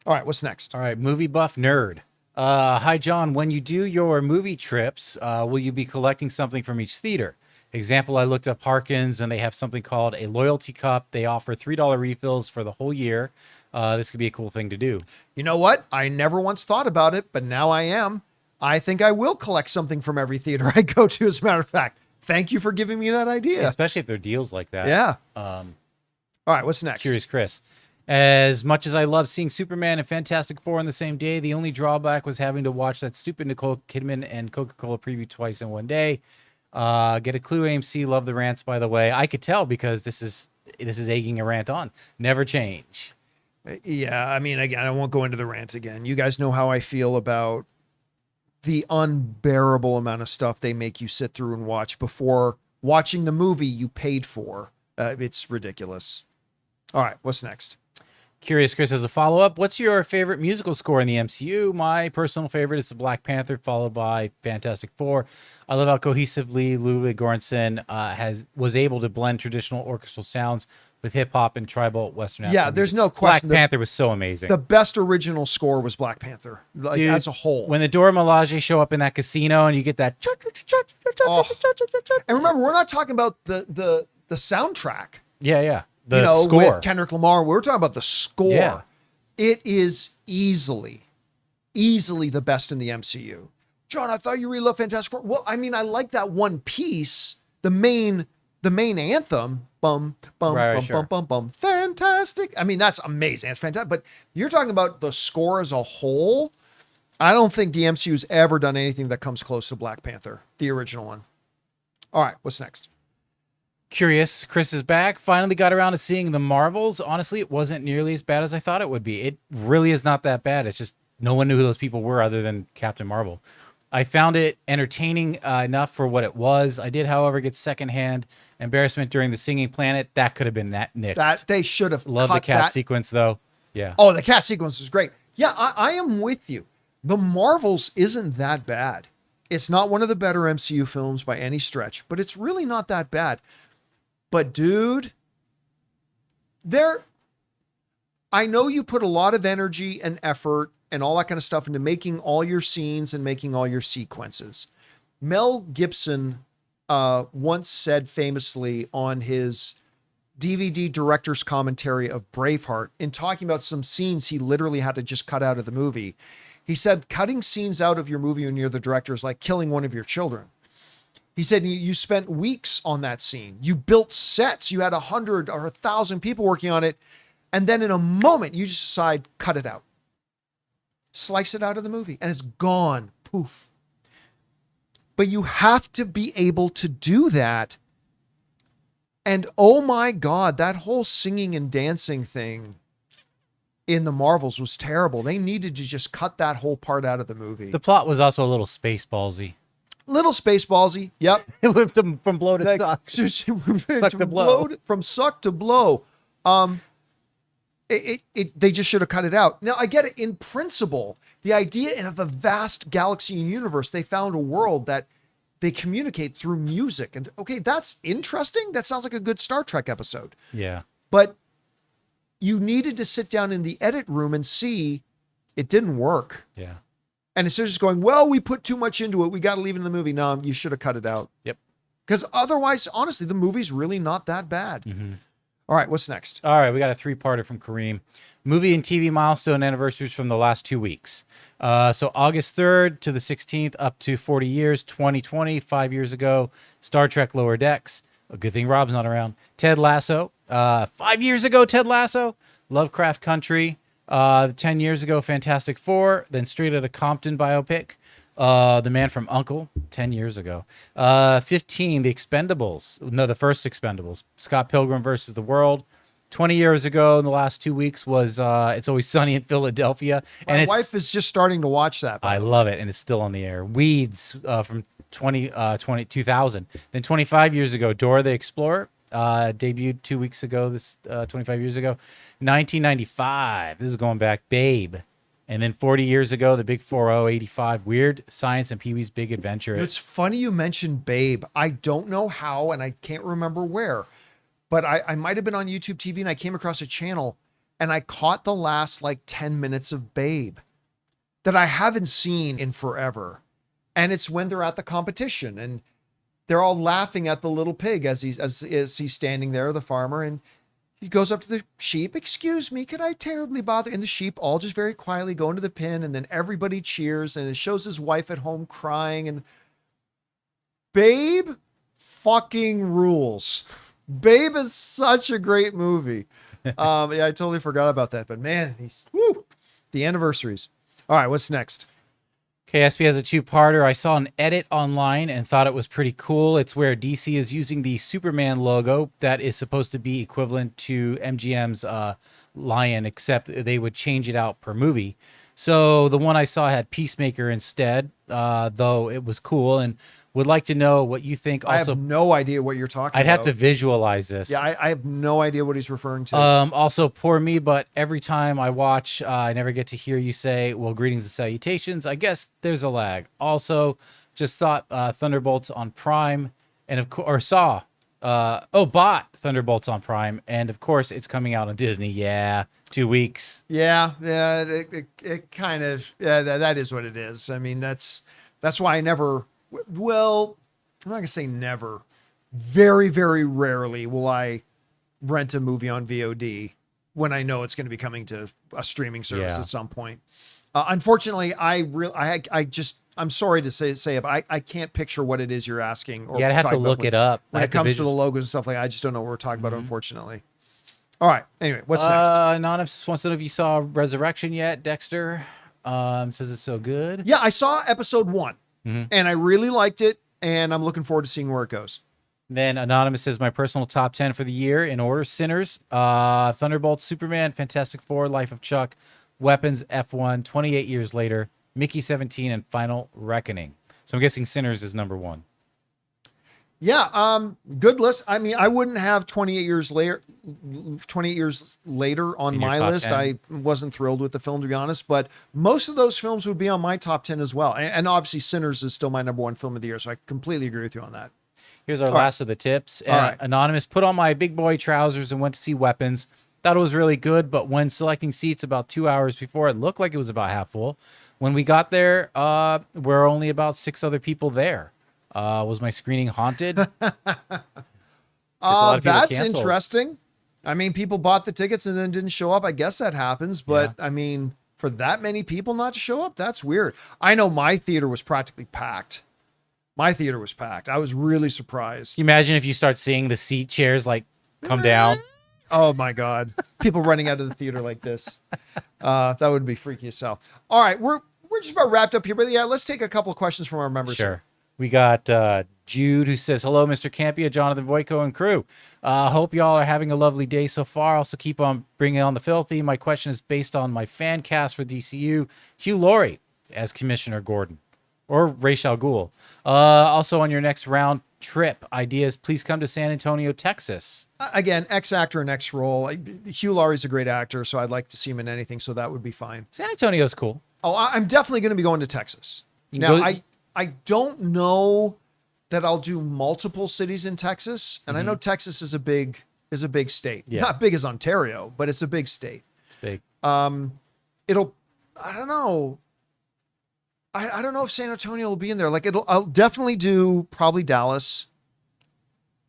All right, what's next? All right, movie buff nerd. Hi, John. When you do your movie trips, will you be collecting something from each theater? Example, I looked up Harkins, and they have something called a loyalty cup. They offer $3 refills for the whole year. This could be a cool thing to do. You know what? I never once thought about it, but now I am. I think I will collect something from every theater I go to, as a matter of fact. Thank you for giving me that idea. Especially if they're deals like that. Yeah. All right, what's next? Curious Chris. As much as I love seeing Superman and Fantastic Four on the same day, the only drawback was having to watch that stupid Nicole Kidman and Coca-Cola preview twice in one day. Get a clue, AMC. Love the rants, by the way. I could tell because this is egging a rant on. Never change. Yeah, I mean, again, I won't go into the rant again. You guys know how I feel about the unbearable amount of stuff they make you sit through and watch before watching the movie you paid for. It's ridiculous. All right, what's next? Curious Chris has a follow-up. What's your favorite musical score in the MCU? My personal favorite is the Black Panther, followed by Fantastic Four. I love how cohesively Ludwig Göransson was able to blend traditional orchestral sounds with hip-hop and tribal Western Yeah, African there's music. no Black question. Panther was so amazing. The best original score was Black Panther, like Dude, as a whole. When the Dora Milaje show up in that casino and you get that... Oh. And remember, we're not talking about the soundtrack. Yeah. The score. With Kendrick Lamar. We're talking about the score. Yeah. It is easily the best in the MCU. John, I thought you really loved Fantastic Four. Well, I mean, I like that one piece, the main anthem. Bum, bum, Right, bum, sure. bum, bum, bum. Fantastic. I mean, that's amazing. It's fantastic. But you're talking about the score as a whole. I don't think the MCU's ever done anything that comes close to Black Panther, the original one. All right, what's next? Curious, Chris is back. Finally got around to seeing the Marvels. Honestly, it wasn't nearly as bad as I thought it would be. It really is not that bad. It's just no one knew who those people were other than Captain Marvel. I found it entertaining enough for what it was. I did, however, get secondhand embarrassment during the Singing Planet. That could have been nixed. That they should have Love cut the cat that. sequence, though. Yeah. Oh, the cat sequence is great. Yeah, I am with you. The Marvels isn't that bad. It's not one of the better MCU films by any stretch, but it's really not that bad. But dude, I know you put a lot of energy and effort and all that kind of stuff into making all your scenes and making all your sequences. Mel Gibson once said famously on his DVD director's commentary of Braveheart, in talking about some scenes he literally had to just cut out of the movie. He said, cutting scenes out of your movie when you're the director is like killing one of your children. He said, you spent weeks on that scene. You built sets. You had 100 or 1,000 people working on it. And then in a moment, you just decide, cut it out. Slice it out of the movie. And it's gone. Poof. But you have to be able to do that. And oh my God, that whole singing and dancing thing in the Marvels was terrible. They needed to just cut that whole part out of the movie. The plot was also a little space ballsy. Little space ballsy. Yep. It went from blow to Like, suck. suck to blow. From suck to blow. They just should have cut it out. Now I get it. In principle, the idea of a vast galaxy and universe, they found a world that they communicate through music. And okay, that's interesting. That sounds like a good Star Trek episode. Yeah. But you needed to sit down in the edit room and see it didn't work. Yeah. And instead of just going, well, we put too much into it, we got to leave it in the movie. No, you should have cut it out. Yep. Because otherwise, honestly, the movie's really not that bad. Mm-hmm. All right, what's next? All right, we got a three-parter from Kareem. Movie and TV milestone anniversaries from the last 2 weeks. So August 3rd to the 16th, up to 40 years, 2020, 5 years ago. Star Trek Lower Decks. A good thing Rob's not around. Ted Lasso. 5 years ago, Ted Lasso. Lovecraft Country. 10 years ago, Fantastic Four. Then Straight Outta Compton biopic. The Man from U.N.C.L.E. 10 years ago. 15, The Expendables. No, the first Expendables. Scott Pilgrim versus the World. 20 years ago, in the last 2 weeks, was It's Always Sunny in Philadelphia. My wife is just starting to watch that. I love it, and it's still on the air. Weeds from 2000. Then 25 years ago, Dora the Explorer. Debuted 2 weeks ago, 25 years ago. 1995, this is going back, Babe. And then 40 years ago, the Big 4-0, 85, Weird Science and Pee-wee's Big Adventure. It's funny you mentioned Babe. I don't know how, and I can't remember where, but I might have been on YouTube TV and I came across a channel and I caught the last like 10 minutes of Babe that I haven't seen in forever. And it's when they're at the competition and they're all laughing at the little pig as he's standing there, the farmer, and he goes up to the sheep. Excuse me, could I terribly bother? And the sheep all just very quietly go into the pen, and then everybody cheers, and it shows his wife at home crying. And Babe fucking rules. Babe is such a great movie. Yeah, I totally forgot about that, but man, the anniversaries. All right, what's next? KSP has a two-parter. I saw an edit online and thought it was pretty cool. It's where DC is using the Superman logo that is supposed to be equivalent to MGM's Lion, except they would change it out per movie. So the one I saw had Peacemaker instead, though it was cool, and would like to know what you think. I Also, have no idea what you're talking I'd about. have to visualize this. Yeah, I have no idea what he's referring to. Also, poor me, but every time I watch, I never get to hear you say, well, greetings and salutations. I guess there's a lag. Also, just thought Thunderbolts on Prime, and of course, or saw, bought Thunderbolts on Prime, and of course, it's coming out on Disney. Yeah, 2 weeks. Yeah, it kind of, that is what it is. I mean, that's why I never, well, I'm not gonna say never. Very, very rarely will I rent a movie on VOD when I know it's going to be coming to a streaming service Yeah. at some point. Unfortunately, I'm sorry to say it, but I can't picture what it is you're asking. Or Yeah, I'd have to talking about look it up. when I it have to comes to the logos and stuff like that. I just don't know what we're talking about, unfortunately. All right. Anyway, what's next? Anonymous wants to know if you saw Resurrection yet, Dexter. Says it's so good. Yeah, I saw episode 1 and I really liked it, and I'm looking forward to seeing where it goes. Then Anonymous says my personal top 10 for the year in order: Sinners, Thunderbolts, Superman, Fantastic Four, Life of Chuck, Weapons, F1, 28 Years Later, Mickey 17, and Final Reckoning. So I'm guessing Sinners is number 1. Yeah, good list. I mean, I wouldn't have 28 years later on In your my top list. 10? I wasn't thrilled with the film, to be honest, but most of those films would be on my top 10 as well. And obviously Sinners is still my number 1 film of the year. So I completely agree with you on that. Here's our last of the tips. right. Anonymous put on my big boy trousers and went to see Weapons. Thought it was really good, but when selecting seats about 2 hours before, it looked like it was about half full. When we got there, were only about 6 other people there. Was my screening haunted? That's interesting. I mean, people bought the tickets and then didn't show up. I guess that happens, but I mean, for that many people not to show up, that's weird. I know my theater was practically packed. I was really surprised. Can you imagine if you start seeing the seat chairs like come down? Oh my God. People running out of the theater like this. That would be freaky as hell. All right. We're just about wrapped up here, but yeah, let's take a couple of questions from our members. Sure. We got Jude, who says, hello, Mr. Campea, Jonathan Voico, and crew. Hope y'all are having a lovely day so far. Also keep on bringing on the filthy. My question is based on my fan cast for DCU, Hugh Laurie as Commissioner Gordon, or Ra's al Ghul. Also on your next round trip ideas, please come to San Antonio, Texas. Again, ex-actor and ex-role. Hugh Laurie's a great actor, so I'd like to see him in anything, so that would be fine. San Antonio's cool. Oh, I'm definitely going to be going to Texas. You Now, can go- I don't know that I'll do multiple cities in Texas, and I know Texas is a big state. Yeah. Not big as Ontario, but it's a big state. Big. I don't know. I don't know if San Antonio will be in there. Like I'll definitely do probably Dallas.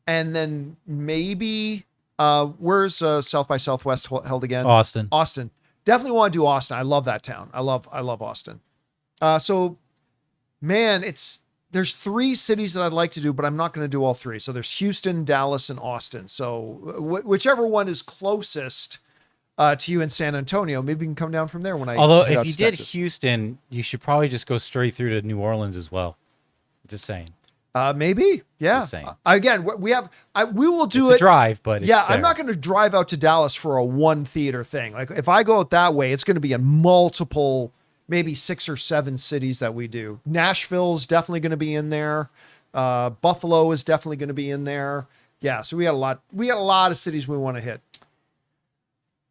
And then maybe where's South by Southwest held again? Austin. Austin. Definitely want to do Austin. I love that town. I love Austin. So man, there's 3 cities that I'd like to do, but I'm not going to do all 3. So there's Houston, Dallas, and Austin. So whichever one is closest to you in San Antonio, maybe you can come down from there when I. Although head if out you to did Texas. Houston, you should probably just go straight through to New Orleans as well. Just saying. Maybe, yeah. Just saying. Again, we will do It's it. a drive, but Yeah, it's I'm there. not going to drive out to Dallas for a 1 theater thing. Like if I go out that way, it's going to be in multiple, maybe 6 or 7 cities that we do. Nashville's definitely going to be in there. Buffalo is definitely going to be in there. Yeah, so we got a lot. We got a lot of cities we want to hit.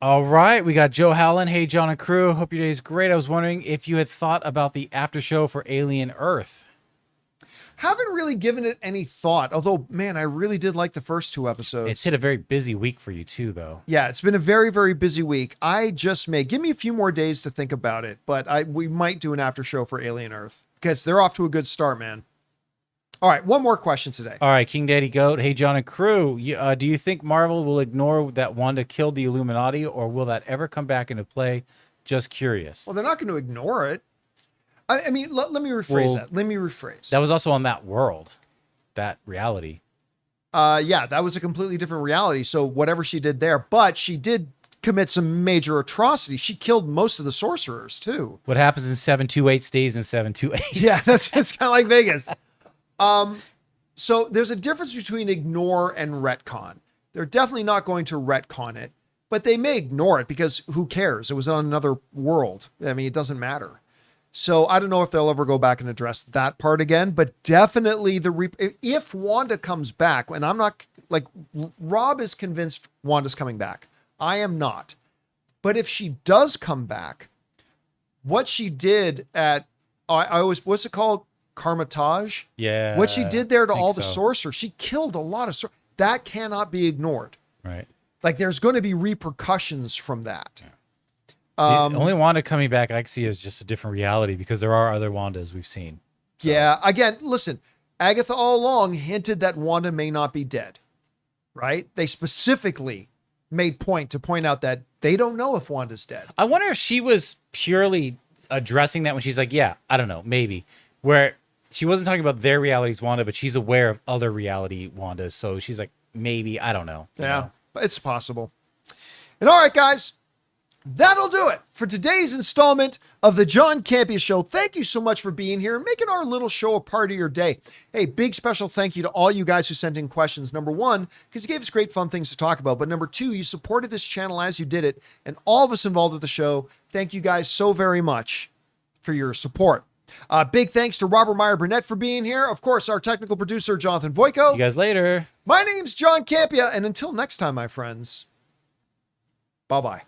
All right, we got Joe Howland. Hey, John and crew. Hope your day is great. I was wondering if you had thought about the after show for Alien Earth. Haven't really given it any thought. Although, man, I really did like the first 2 episodes. It's hit a very busy week for you too, though. Yeah, it's been a very, very busy week. I just may give me a few more days to think about it, but we might do an after show for Alien Earth because they're off to a good start, man. All right, one more question today. All right, King Daddy Goat. Hey, John and crew. Do you think Marvel will ignore that Wanda killed the Illuminati, or will that ever come back into play? Just curious. Well, they're not going to ignore it. I mean, let me rephrase that. Let me rephrase. That was also on that world, that reality. Yeah, that was a completely different reality. So whatever she did there, but she did commit some major atrocities. She killed most of the sorcerers too. What happens in 728 stays in 728. Yeah, that's kind of like Vegas. So there's a difference between ignore and retcon. They're definitely not going to retcon it. but they may ignore it because who cares? It was on another world. I mean, it doesn't matter. So I don't know if they'll ever go back and address that part again, but definitely if Wanda comes back, and I'm not like Rob is convinced Wanda's coming back. I am not. But if she does come back, what she did at, what's it called? Karmatage? Yeah. What she did there to all the so. sorcerers, she killed a lot of that cannot be ignored. Right. Like there's going to be repercussions from that. The only Wanda coming back I can see is just a different reality because there are other Wandas we've seen. So. Yeah. Again, listen, Agatha all along hinted that Wanda may not be dead, right? They specifically made point out that they don't know if Wanda's dead. I wonder if she was purely addressing that when she's like, yeah, I don't know, maybe. Where she wasn't talking about their realities, Wanda, but she's aware of other reality Wandas. So she's like, maybe, I don't know. Yeah, it's possible. And all right, guys, that'll do it for today's installment of the John Campea Show. Thank you so much for being here and making our little show a part of your day. Hey, big special thank you to all you guys who sent in questions. Number one, because you gave us great fun things to talk about. But number two, you supported this channel as you did it. And all of us involved with the show, thank you guys so very much for your support. Big thanks to Robert Meyer Burnett for being here. Of course, our technical producer, Jonathan Voico. See you guys later. My name's John Campea. And until next time, my friends, bye-bye.